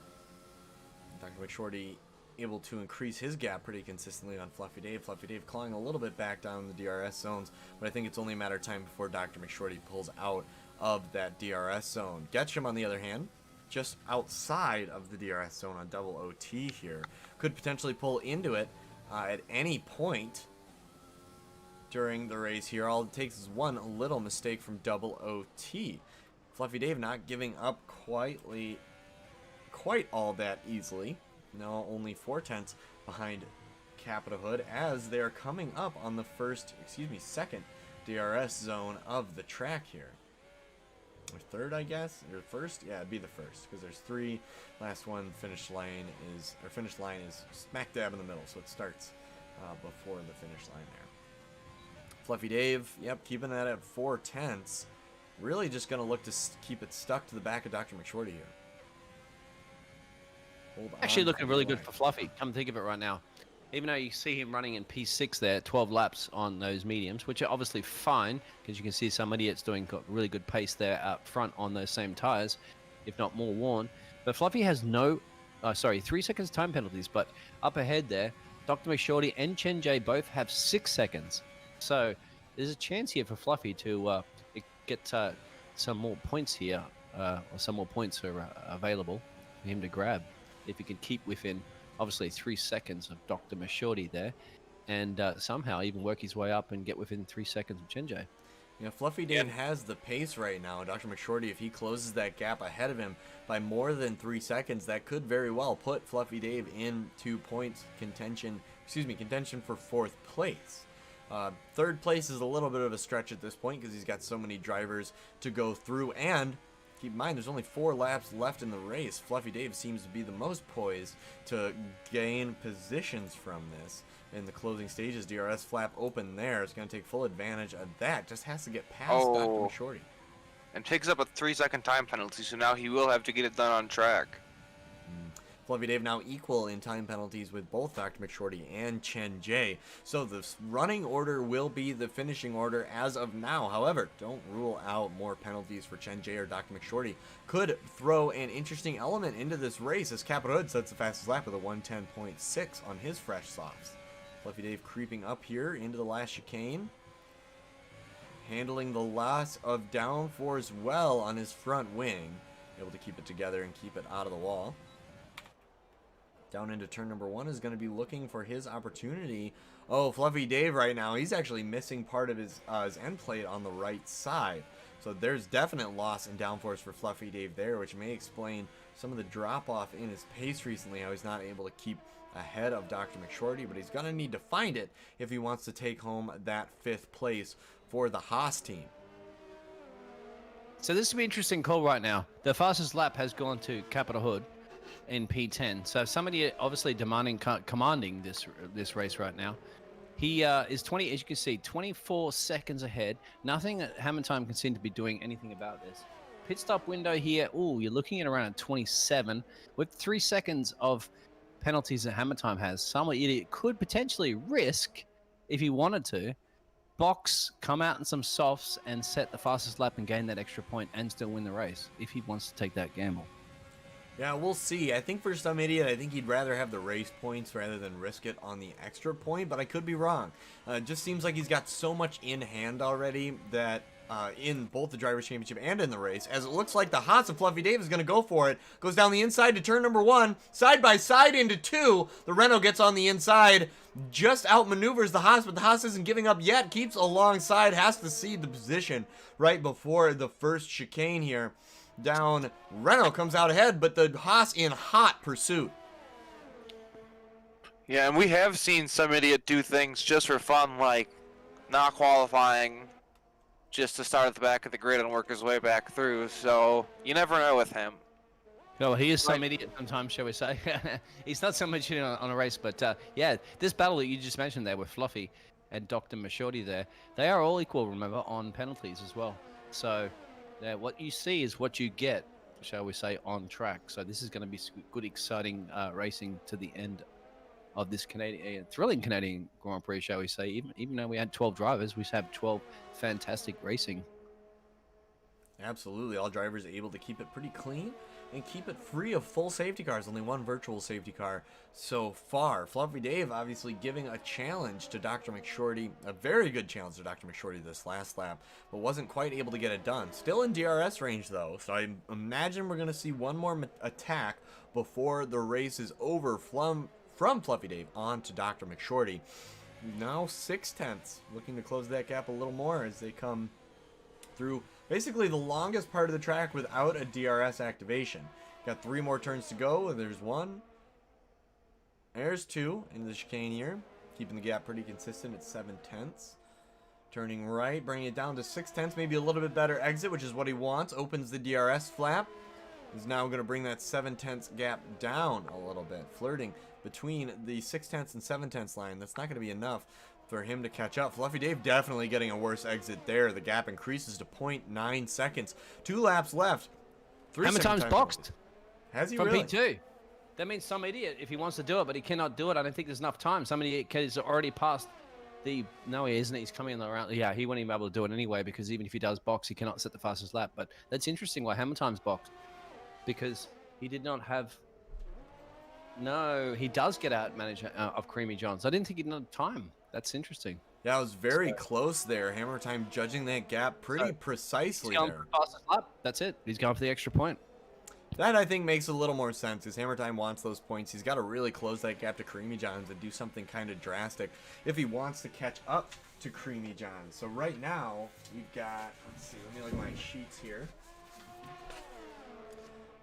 Dr. McShorty able to increase his gap pretty consistently on Fluffy Dave. Fluffy Dave clawing a little bit back down the DRS zones, but I think it's only a matter of time before Dr. McShorty pulls out of that DRS zone. Getcham, on the other hand, just outside of the DRS zone on Double OT here. Could potentially pull into it at any point during the race here. All it takes is one little mistake from Double OT. Fluffy Dave not giving up quite all that easily. No, only 4/10 behind Capita Hood as they're coming up on the second DRS zone of the track here. Or third, I guess, or first. Yeah, it'd be the first because there's 3. Last one, finish line is smack dab in the middle, so it starts before the finish line there. Fluffy Dave, yep, keeping that at 4/10. Really just gonna look to keep it stuck to the back of Dr. McShorty here.
Actually looking really good for Fluffy. Come think of it right now. Even though you see him running in P6 there, 12 laps on those mediums, which are obviously fine, because you can see some idiots got really good pace there up front on those same tires, if not more worn. But Fluffy has 3 seconds time penalties, but up ahead there, Dr. McShorty and Chen Jay both have 6 seconds. So there's a chance here for Fluffy to get some more points here, or some more points are available for him to grab. If he can keep within, obviously, 3 seconds of Dr. McShorty there, and somehow even work his way up and get within 3 seconds of Chen Jay.
Yeah, Fluffy Dave has the pace right now. Dr. McShorty, if he closes that gap ahead of him by more than 3 seconds, that could very well put Fluffy Dave into contention for 4th place. 3rd place is a little bit of a stretch at this point because he's got so many drivers to go through, and keep in mind, there's only 4 laps left in the race. Fluffy Dave seems to be the most poised to gain positions from this. In the closing stages, DRS flap open there. It's going to take full advantage of that. Just has to get past Dr. McShorty.
And picks up a 3-second time penalty, so now he will have to get it done on track.
Fluffy Dave now equal in time penalties with both Dr. McShorty and Chen Jay. So the running order will be the finishing order as of now. However, don't rule out more penalties for Chen Jay or Dr. McShorty. Could throw an interesting element into this race as Capita Hood sets the fastest lap with a 1:10.6 on his fresh softs. Fluffy Dave creeping up here into the last chicane. Handling the loss of downforce well on his front wing. Able to keep it together and keep it out of the wall. Down into turn number 1 is going to be looking for his opportunity. Oh, Fluffy Dave right now, he's actually missing part of his end plate on the right side. So there's definite loss in downforce for Fluffy Dave there, which may explain some of the drop-off in his pace recently, how he's not able to keep ahead of Dr. McShorty, but he's going to need to find it if he wants to take home that 5th place for the Haas team.
So this will be an interesting call right now. The fastest lap has gone to Capital Hood in P10. So somebody obviously commanding this race right now. He is 20, as you can see, 24 seconds ahead. Nothing at Hammer Time can seem to be doing anything about this. Pit stop window here. Oh, you're looking at around 27 with 3 seconds of penalties that Hammer Time has. Some idiot could potentially risk, if he wanted to, box, come out in some softs and set the fastest lap and gain that extra point and still win the race if he wants to take that gamble.
Yeah, we'll see. I think for some idiot, I think he'd rather have the race points rather than risk it on the extra point, but I could be wrong. It just seems like he's got so much in hand already that in both the Drivers' Championship and in the race, as it looks like the Haas of Fluffy Dave is going to go for it. Goes down the inside to turn number 1, side by side into 2. The Renault gets on the inside, just outmaneuvers the Haas, but the Haas isn't giving up yet. Keeps alongside, has to cede the position right before the first chicane here. Down, Renault comes out ahead, but the Haas in hot pursuit.
Yeah, and we have seen some idiot do things just for fun, like not qualifying just to start at the back of the grid and work his way back through. So you never know with him.
Well, he is some idiot sometimes, shall we say. He's not so much on a race, but yeah, this battle that you just mentioned there with Fluffy and Dr. Mashorty there, they are all equal, remember, on penalties as well. So what you see is what you get, shall we say, on track. So this is going to be good, exciting racing to the end of this thrilling Canadian Grand Prix, shall we say. Even though we had 12 drivers, we have 12 fantastic racing.
Absolutely, all drivers able to keep it pretty clean and keep it free of full safety cars. Only one virtual safety car so far. Fluffy Dave obviously giving a challenge to Dr. McShorty, a very good challenge to Dr. McShorty this last lap, but wasn't quite able to get it done. Still in DRS range though, so I imagine we're going to see one more attack before the race is over from Fluffy Dave on to Dr. McShorty. Now 6/10, looking to close that gap a little more as they come through basically the longest part of the track without a DRS activation. Got 3 more turns to go. There's 1. There's 2 in the chicane here. Keeping the gap pretty consistent at 7/10. Turning right, bringing it down to 6/10. Maybe a little bit better exit, which is what he wants. Opens the DRS flap. He's now going to bring that 7/10 gap down a little bit. Flirting between the 6/10 and 7/10 line. That's not going to be enough for him to catch up. Fluffy Dave definitely getting a worse exit there. The gap increases to 0.9 seconds. 2 laps left.
Hammer Time's boxed.
Has he
from
really?
P2. That means some idiot, if he wants to do it, but he cannot do it. I don't think there's enough time. Some idiot has already passed the... No, he isn't. He's coming in the round. Yeah, he won't even be able to do it anyway, because even if he does box, he cannot set the fastest lap. But that's interesting why Hammer Time's boxed, because he did not have... No, he does get out manager of Creamy Johns. I didn't think he'd have time. That's interesting.
Yeah, it was very close there. Hammer Time judging that gap pretty precisely
he's
there.
For fastest lap. That's it. He's going for the extra point.
That, I think, makes a little more sense, because Hammer Time wants those points. He's got to really close that gap to Creamy Johns and do something kind of drastic if he wants to catch up to Creamy Johns. So right now, we've got, let's see, let me look at my sheets here.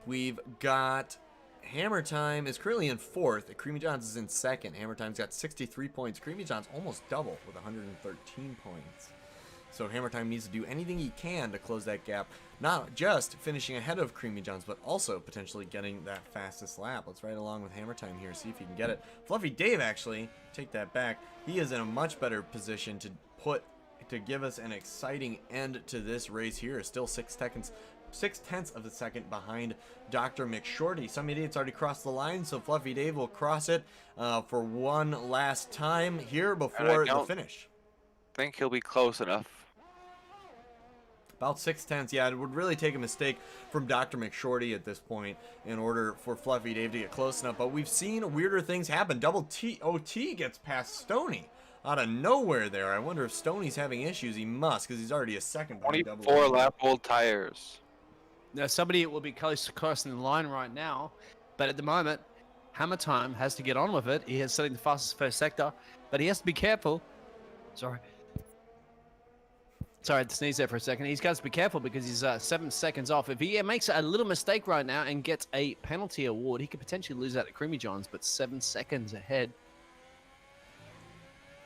We've got Hammer Time is currently in 4th. Creamy Johns is in 2nd. Hammer Time's got 63 points. Creamy Johns almost double with 113 points. So Hammer Time needs to do anything he can to close that gap. Not just finishing ahead of Creamy Johns, but also potentially getting that fastest lap. Let's ride along with Hammer Time here, see if he can get it. Fluffy Dave, actually, take that back. He is in a much better position to give us an exciting end to this race here. Still 6/10 of a second behind Dr. McShorty. Some idiots already crossed the line, so Fluffy Dave will cross it for one last time here before the finish.
I think he'll be close enough.
About 6/10. Yeah, it would really take a mistake from Dr. McShorty at this point in order for Fluffy Dave to get close enough. But we've seen weirder things happen. Double OT gets past Stoney out of nowhere there. I wonder if Stoney's having issues. He must, because he's already a second.
24 lap old tires.
Now, somebody will be close crossing the line right now, but at the moment, Hammer Time has to get on with it. He is setting the fastest first sector, but he has to be careful. Sorry, I had to sneeze there for a second. He's got to be careful because he's 7 seconds off. If he makes a little mistake right now and gets a penalty award, he could potentially lose out to Creamy Johns, but 7 seconds ahead.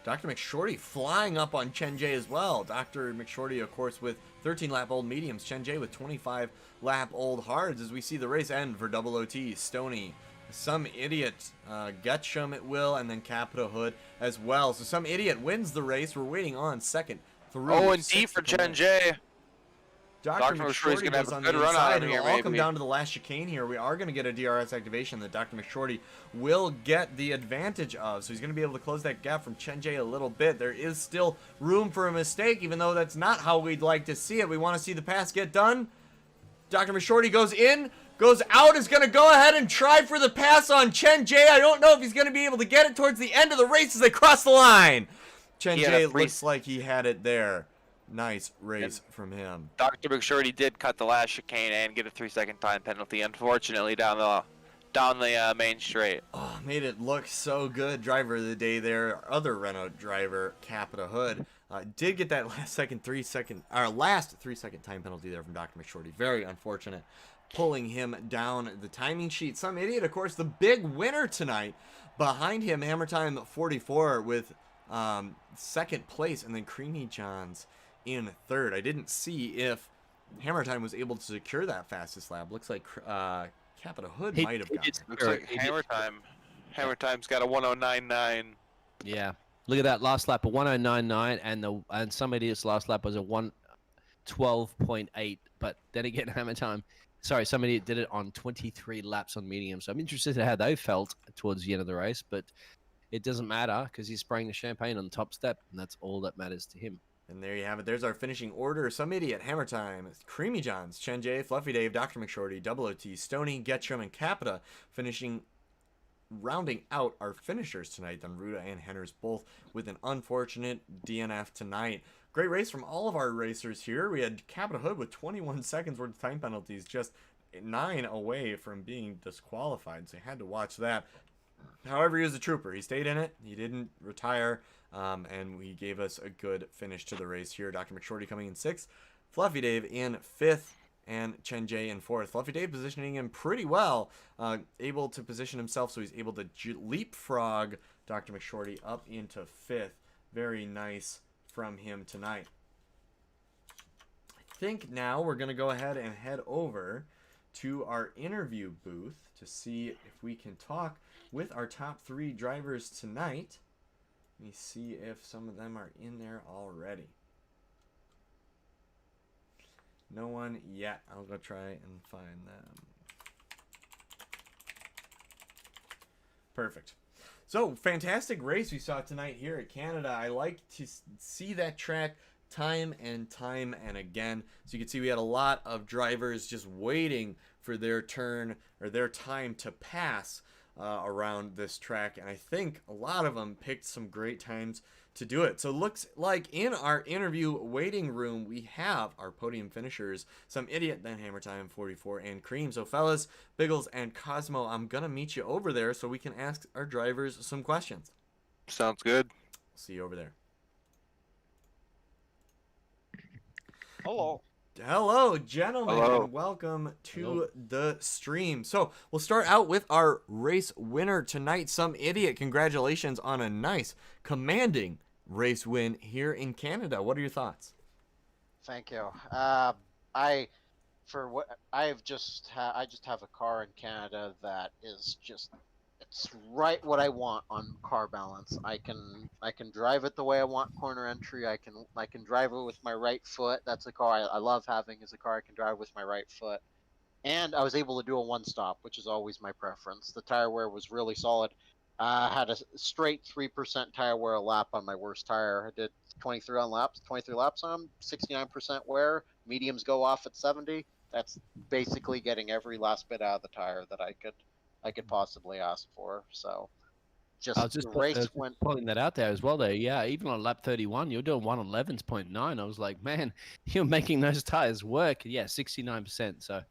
Dr. McShorty flying up on Chen Jay as well. Dr. McShorty, of course, with 13-lap-old mediums. Chen Jay with 25-lap-old hards as we see the race end for Double OT. Stoney, Some Idiot, Getchum at will, and then Capita Hood as well. So Some Idiot wins the race. We're waiting on second through.
Oh, and D for Chen Jay.
Dr.
McShorty's
McShorty
gonna have
goes
a
on
good
the
run out
inside.
of
It'll
here,
all come
maybe.
down to the last chicane here. We are going to get a DRS activation that Dr. McShorty will get the advantage of. So he's going to be able to close that gap from Chen Jay a little bit. There is still room for a mistake, even though that's not how we'd like to see it. We want to see the pass get done. Dr. McShorty goes in, goes out, is going to go ahead and try for the pass on Chen Jay. I don't know if he's going to be able to get it towards the end of the race as they cross the line. Chen Jay looks like he had it there. Nice race from him.
Dr. McShorty did cut the last chicane and get a 3-second time penalty, unfortunately, down the main straight.
Oh, made it look so good. Driver of the day there. Our other Renault driver, Capita Hood, did get that last 3-second time penalty there from Dr. McShorty. Very unfortunate. Pulling him down the timing sheet. Some Idiot, of course, the big winner tonight. Behind him, Hammer Time 44 with second place, and then Creamy Johns in third. I didn't see if Hammer Time was able to secure that fastest lap. Looks like Capita Hood might have gotten it.
Looks like Hammer Time's got a 109.9.
Yeah, look at that last lap, a 109.9, and Some Idiot's last lap was a 112.8. But then again, Hammer Time, Some Idiot did it on 23 laps on medium. So I'm interested in how they felt towards the end of the race, but it doesn't matter because he's spraying the champagne on the top step, and that's all that matters to him.
And there you have it. There's our finishing order. Some Idiot, Hammer Time, Creamy Johns, Chen Jay, Fluffy Dave, Dr. McShorty, Double OT, Stoney, Getchum, and Capita rounding out our finishers tonight. Then Ruda and Henners both with an unfortunate DNF tonight. Great race from all of our racers here. We had Capita Hood with 21 seconds worth of time penalties, just 9 away from being disqualified. So you had to watch that. However, he was a trooper. He stayed in it. He didn't retire. And he gave us a good finish to the race here. Dr. McShorty coming in 6th, Fluffy Dave in 5th, and Chen Jay in 4th. Fluffy Dave positioning him pretty well, able to position himself so he's able to leapfrog Dr. McShorty up into 5th. Very nice from him tonight. I think now we're going to go ahead and head over to our interview booth to see if we can talk with our top 3 drivers tonight. Let me see if some of them are in there already. No one yet. I'll go try and find them. Perfect. So, fantastic race we saw tonight here at Canada. I like to see that track time and again. So you can see we had a lot of drivers just waiting for their turn or their time to pass around this track, and I think a lot of them picked some great times to do it. So it looks like in our interview waiting room we have our podium finishers, Some Idiot, then Hammer Time 44, and Cream. So fellas, Biggles and Cosmo, I'm gonna meet you over there so we can ask our drivers some questions.
Sounds good.
See you over there.
Hello,
gentlemen,
Hello.
and welcome to the stream. So we'll start out with our race winner tonight, Some Idiot. Congratulations on a nice, commanding race win here in Canada. What are your thoughts?
Thank you. I just have a car in Canada that is just, it's right what I want on car balance. I can drive it the way I want, corner entry. I can drive it with my right foot. That's a car I love having, is a car I can drive with my right foot. And I was able to do a one stop, which is always my preference. The tire wear was really solid. I had a straight 3% tire wear a lap on my worst tire. I did 23 laps on 69% wear. Mediums go off at 70. That's basically getting every last bit out of the tire that I could possibly ask for. So
I was just pulling that out there as well there. Yeah, even on lap 31, you're doing 111.9. I was like, man, you're making those tires work. Yeah, 69%. So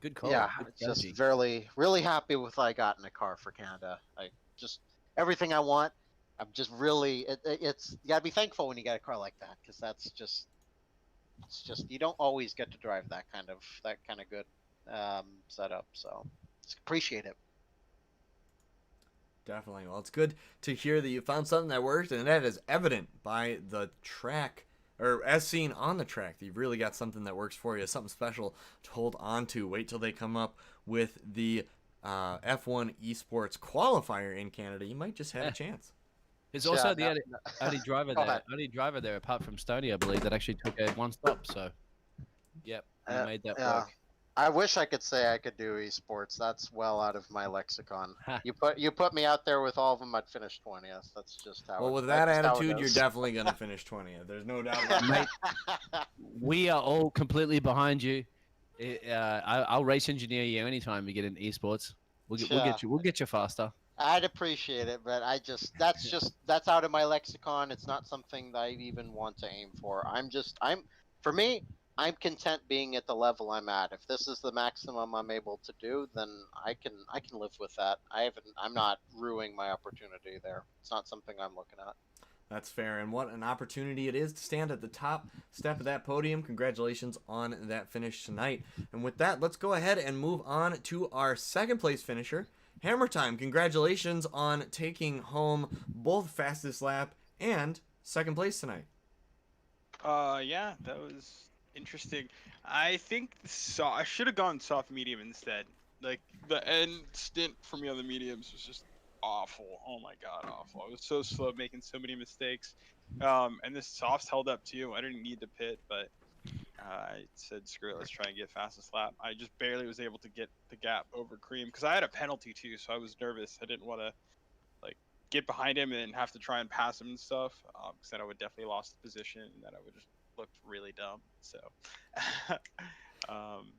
Good call.
Yeah,
Good
it's just
strategy.
really happy with what I got in a car for Canada. I just everything I want. I'm just really it's you gotta be thankful when you get a car like that because that's just it's just you don't always get to drive that kind of good setup. So just appreciate it.
Definitely. Well, it's good to hear that you found something that worked, and that is evident by the track, or as seen on the track, that you've really got something that works for you, something special to hold on to. Wait till they come up with the F1 esports qualifier in Canada. You might just have a chance.
There's
Yeah,
also the
no,
only,
no.
only driver
Go
there,
ahead.
only driver there apart from Stoney, I believe, that actually took a one stop. So, yep, he made that
Yeah.
work.
I wish I could say I could do esports. That's well out of my lexicon.
Ha.
You put me out there with all of them, I'd finish 20th. That's just how
Well,
it.
with
That's
that
just how
attitude,
it
you're
is.
definitely going to finish 20th. There's no doubt about
Mate,
that.
we are all completely behind you. I'll race engineer you anytime we get into esports. We'll
Yeah,
get you. We'll get you faster.
I'd appreciate it, but that's out of my lexicon. It's not something that I even want to aim for. For me, I'm content being at the level I'm at. If this is the maximum I'm able to do, then I can live with that. I'm not ruining my opportunity there. It's not something I'm looking at.
That's fair, and what an opportunity it is to stand at the top step of that podium. Congratulations on that finish tonight. And with that, let's go ahead and move on to our second place finisher, Hammer Time. Congratulations on taking home both fastest lap and second place tonight.
Yeah, that was interesting. I think I should have gone soft medium instead. Like the end stint for me on the mediums was just awful. Oh my god, awful. I was so slow, making so many mistakes. And this softs held up too. I didn't need the pit, but I said screw it, let's try and get fastest lap. I just barely was able to get the gap over Cream because I had a penalty too, so I was nervous. I didn't want to like get behind him and have to try and pass him and stuff, because then I would definitely lost the position and then I would just looked really dumb. So, um,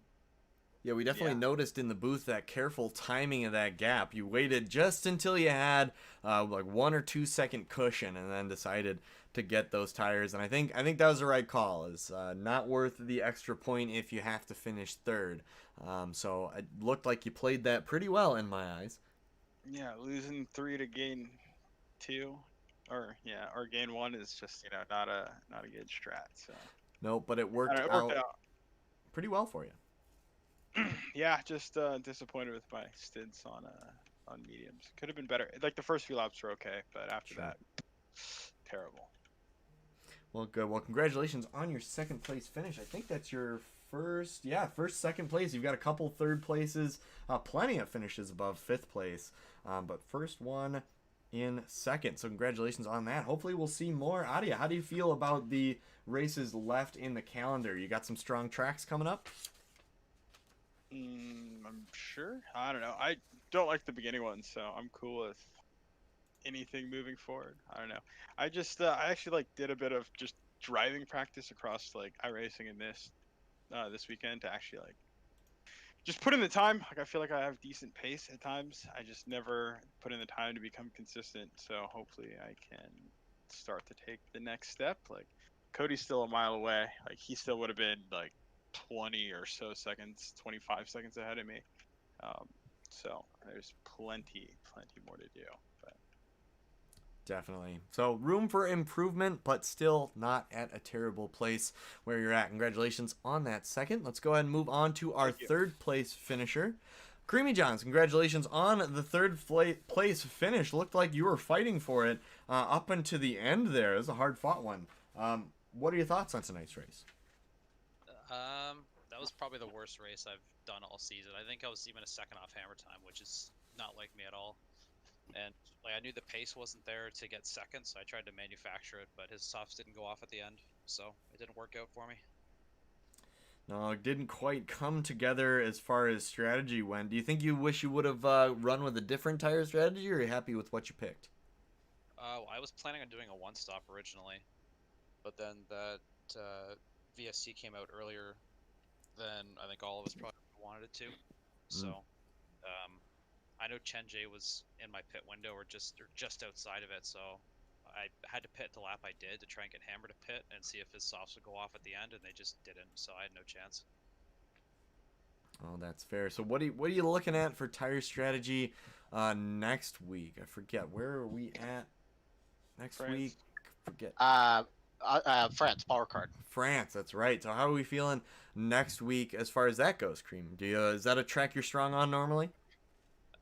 Yeah, we definitely
yeah.
noticed in the booth that careful timing of that gap. You waited just until you had like 1 or 2 second cushion, and then decided to get those tires. And I think that was the right call. It's not worth the extra point if you have to finish third. So it looked like you played that pretty well in my eyes.
Yeah, losing 3 to gain 2, or gain 1 is just not a good strat. So
No, but it
I
worked
don't know, it worked
out
out.
pretty well for you.
Yeah, just disappointed with my stints on mediums. Could have been better. Like the first few laps were okay, but after
Sure.
that, terrible.
Well, good. Well, congratulations on your second place finish. I think that's your first second place. You've got a couple third places, plenty of finishes above fifth place, but first one in second. So congratulations on that. Hopefully we'll see more out of you. How do you feel about the races left in the calendar? You got some strong tracks coming up?
I'm sure. I don't know. I don't like the beginning ones, so I'm cool with anything moving forward. I don't know. I actually like did a bit of just driving practice across like iRacing and this weekend to actually like just put in the time. Like I feel like I have decent pace at times. I just never put in the time to become consistent. So hopefully I can start to take the next step. Like Cody's still a mile away. Like he still would have been like 20 or so seconds, 25 seconds ahead of me. Um, so there's plenty more to do. But
Definitely. So room for improvement, but still not at a terrible place where you're at. Congratulations on that second. Let's go ahead and move on to our third place finisher. Creamy Johns, congratulations on the third place finish. Looked like you were fighting for it up until the end there. It was a hard fought one. What are your thoughts on tonight's race?
That was probably the worst race I've done all season. I think I was even a second off Hammer Time, which is not like me at all. And like I knew the pace wasn't there to get second, so I tried to manufacture it, but his softs didn't go off at the end, so it didn't work out for me.
No, it didn't quite come together as far as strategy went. Do you think you wish you would have run with a different tire strategy, or are you happy with what you picked?
I was planning on doing a one-stop originally, but then that VSC came out earlier than I think all of us probably wanted it to. So, I know Chen J was in my pit window or just outside of it, so I had to pit the lap I did to try and get Hammer to pit and see if his softs would go off at the end, and they just didn't, so I had no chance.
Oh, that's fair. So what are you looking at for tire strategy next week? I forget, where are we at next
France.
week? Forget.
France power card.
France, that's right. So how are we feeling next week as far as that goes, Cream? Is that a track you're strong on normally?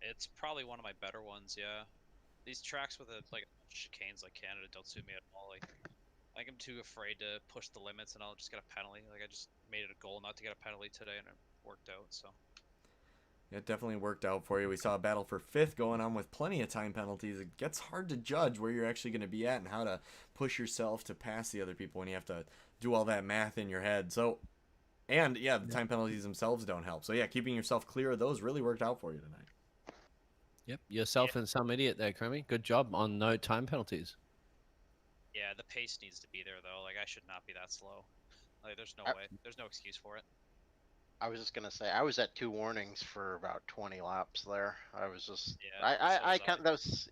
It's probably one of my better ones, yeah. These tracks with like chicanes like Canada don't suit me at all. Like, I think I'm too afraid to push the limits, and I'll just get a penalty. Like, I just made it a goal not to get a penalty today, and it worked out. So.
It definitely worked out for you. We saw a battle for fifth going on with plenty of time penalties. It gets hard to judge where you're actually going to be at and how to push yourself to pass the other people when you have to do all that math in your head. So, and yeah, the time penalties themselves don't help. So yeah, keeping yourself clear of those really worked out for you tonight.
Yep, yourself and some idiot there, Crummy. Good job on no time penalties.
Yeah, the pace needs to be there though. Like, I should not be that slow. Like, there's no way. There's no excuse for it.
I was just gonna say I was at 2 warnings for about 20 laps there. I was just
Yeah,
I can't. That was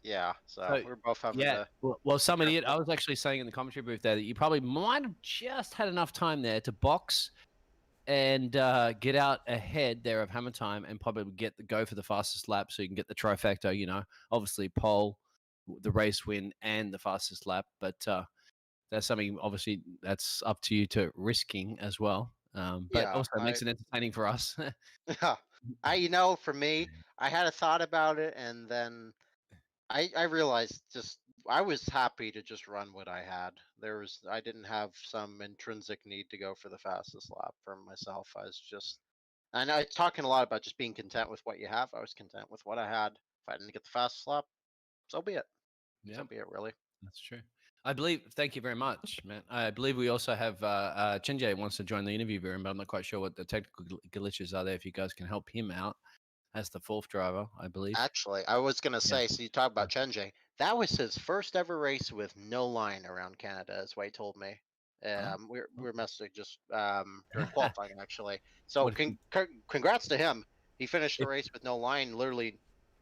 So we're both having to.
Well, some idiot. I was actually saying in the commentary booth there that you probably might have just had enough time there to box and get out ahead there of hammer time and probably go for the fastest lap so you can get the trifecta. You know, obviously pole, the race win, and the fastest lap. But that's something obviously that's up to you to risking as well. But also makes it entertaining for us.
For me, I had a thought about it, and then I realized I was happy to just run what I had. I didn't have some intrinsic need to go for the fastest lap for myself. I know it's talking a lot about just being content with what you have. I was content with what I had. If I didn't get the fastest lap, so be it.
Yeah.
So be it, really.
That's true. I believe. Thank you very much, man. I believe we also have Chenjay wants to join the interview room, but I'm not quite sure what the technical glitches are there. If you guys can help him out as the fourth driver, I believe.
Actually, I was gonna say. So you talk about Chenjay. That was his first ever race with no line around Canada, is what he told me. We're messaging just during qualifying actually. So congrats to him. He finished the race with no line, literally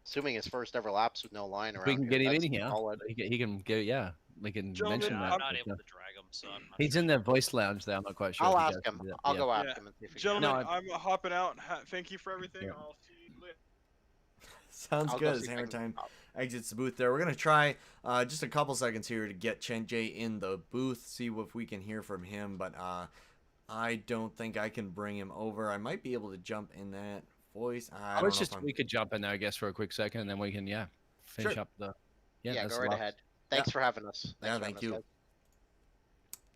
assuming his first ever laps with no line around.
We can get him in
That's
here.
solid.
He can get. Yeah, we can mention that.
I'm not able to drag him, so I'm not
He's in the voice lounge there. I'm not quite sure.
I'll
if you
ask
guys
him.
can do that.
I'll go ask him and see if he can.
Gentlemen, I'm hopping out. Thank you for everything. I'll see you later.
Sounds good. As Hammer Time exits the booth there. We're going to try just a couple seconds here to get Chenjay in the booth, see if we can hear from him. But I don't think I can bring him over. I might be able to jump in that voice.
We could jump in there, I guess, for a quick second, and then we can, finish up the.
Yeah, go right ahead. Thanks for having us.
Thank you.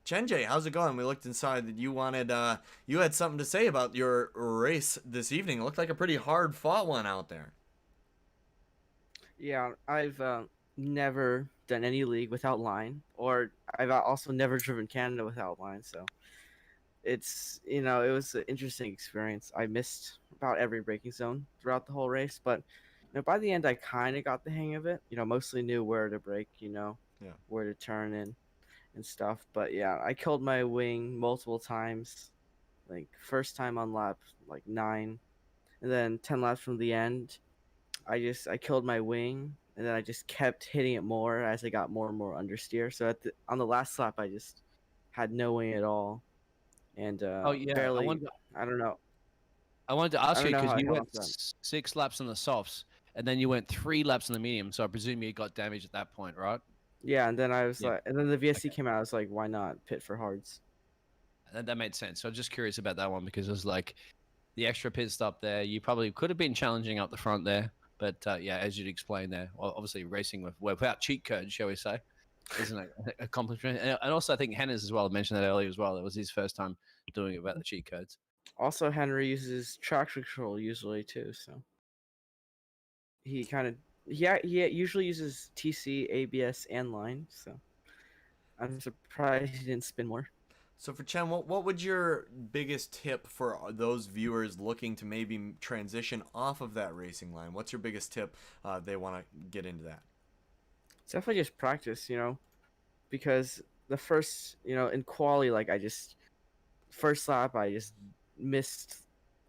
Chenjay, how's it going? We looked inside that you wanted, you had something to say about your race this evening. It looked like a pretty hard fought one out there.
Yeah, I've never done any league without line, or I've also never driven Canada without line, so it's, it was an interesting experience. I missed about every braking zone throughout the whole race, but by the end I kind of got the hang of it. Mostly knew where to brake, where to turn in and stuff. But yeah, I killed my wing multiple times, like first time on lap like 9, and then 10 laps from the end I killed my wing, and then I just kept hitting it more as I got more and more understeer. So on the last lap, I just had no wing at all, and barely. I don't know.
I wanted to ask you because you went 6 laps on the softs, and then you went 3 laps on the medium. So I presume you got damage at that point, right?
Yeah, and then I was like, and then the VSC came out. I was like, why not pit for hards?
That made sense. So I'm just curious about that one because it was like the extra pit stop there. You probably could have been challenging up the front there. But as you'd explained there, obviously racing without cheat codes, shall we say, isn't an accomplishment. And also, I think Hennes as well mentioned that earlier as well. It was his first time doing it without the cheat codes.
Also, Henry uses traction control usually too, so he usually uses TC, ABS, and line. So I'm surprised he didn't spin more.
So for Chen, what would your biggest tip for those viewers looking to maybe transition off of that racing line? What's your biggest tip they want to get into that?
It's definitely just practice, because the first, in quali, like first lap, I just missed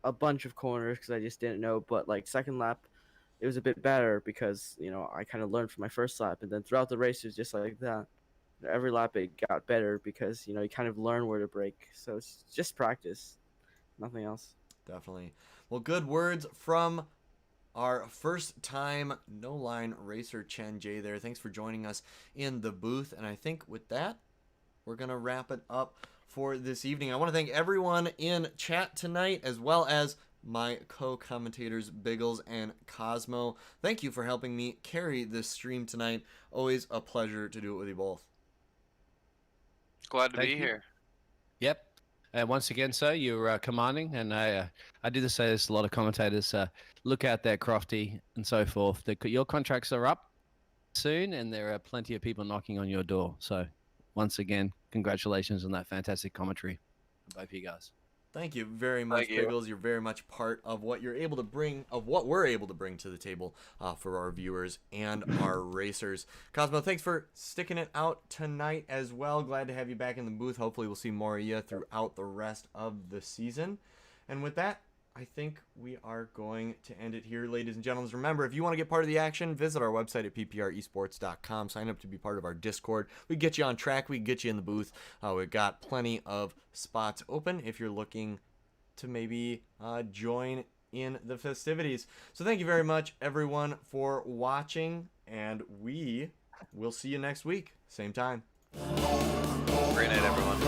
a bunch of corners because I just didn't know. But like second lap, it was a bit better because, I kind of learned from my first lap. And then throughout the race, it was just like that. Every lap it got better because you kind of learn where to brake. So it's just practice, nothing else.
definitely. Well, good words from our first time no line racer Chen J there. Thanks for joining us in the booth. And I think with that, we're going to wrap it up for this evening. I want to thank everyone in chat tonight, as well as my co-commentators Biggles and Cosmo. Thank you for helping me carry this stream tonight. Always a pleasure to do it with you both.
Glad to
Thank
be
you.
here.
Yep. And once again, sir, you're commanding, and I did say this. A lot of commentators look out there, Crofty, and so forth. Your contracts are up soon, and there are plenty of people knocking on your door. So, once again, congratulations on that fantastic commentary, both of you guys.
Thank you very much,
Thank you.
Biggles. You're very much part of what you're able to bring, of what we're able to bring to the table for our viewers and our racers. Cosmo, thanks for sticking it out tonight as well. Glad to have you back in the booth. Hopefully we'll see more of you throughout the rest of the season. And with that, I think we are going to end it here, ladies and gentlemen. Remember, if you want to get part of the action, visit our website at ppresports.com. Sign up to be part of our Discord. We can get you on track. We can get you in the booth. We've got plenty of spots open if you're looking to maybe join in the festivities. So thank you very much, everyone, for watching, and we will see you next week. Same time.
Great night, everyone.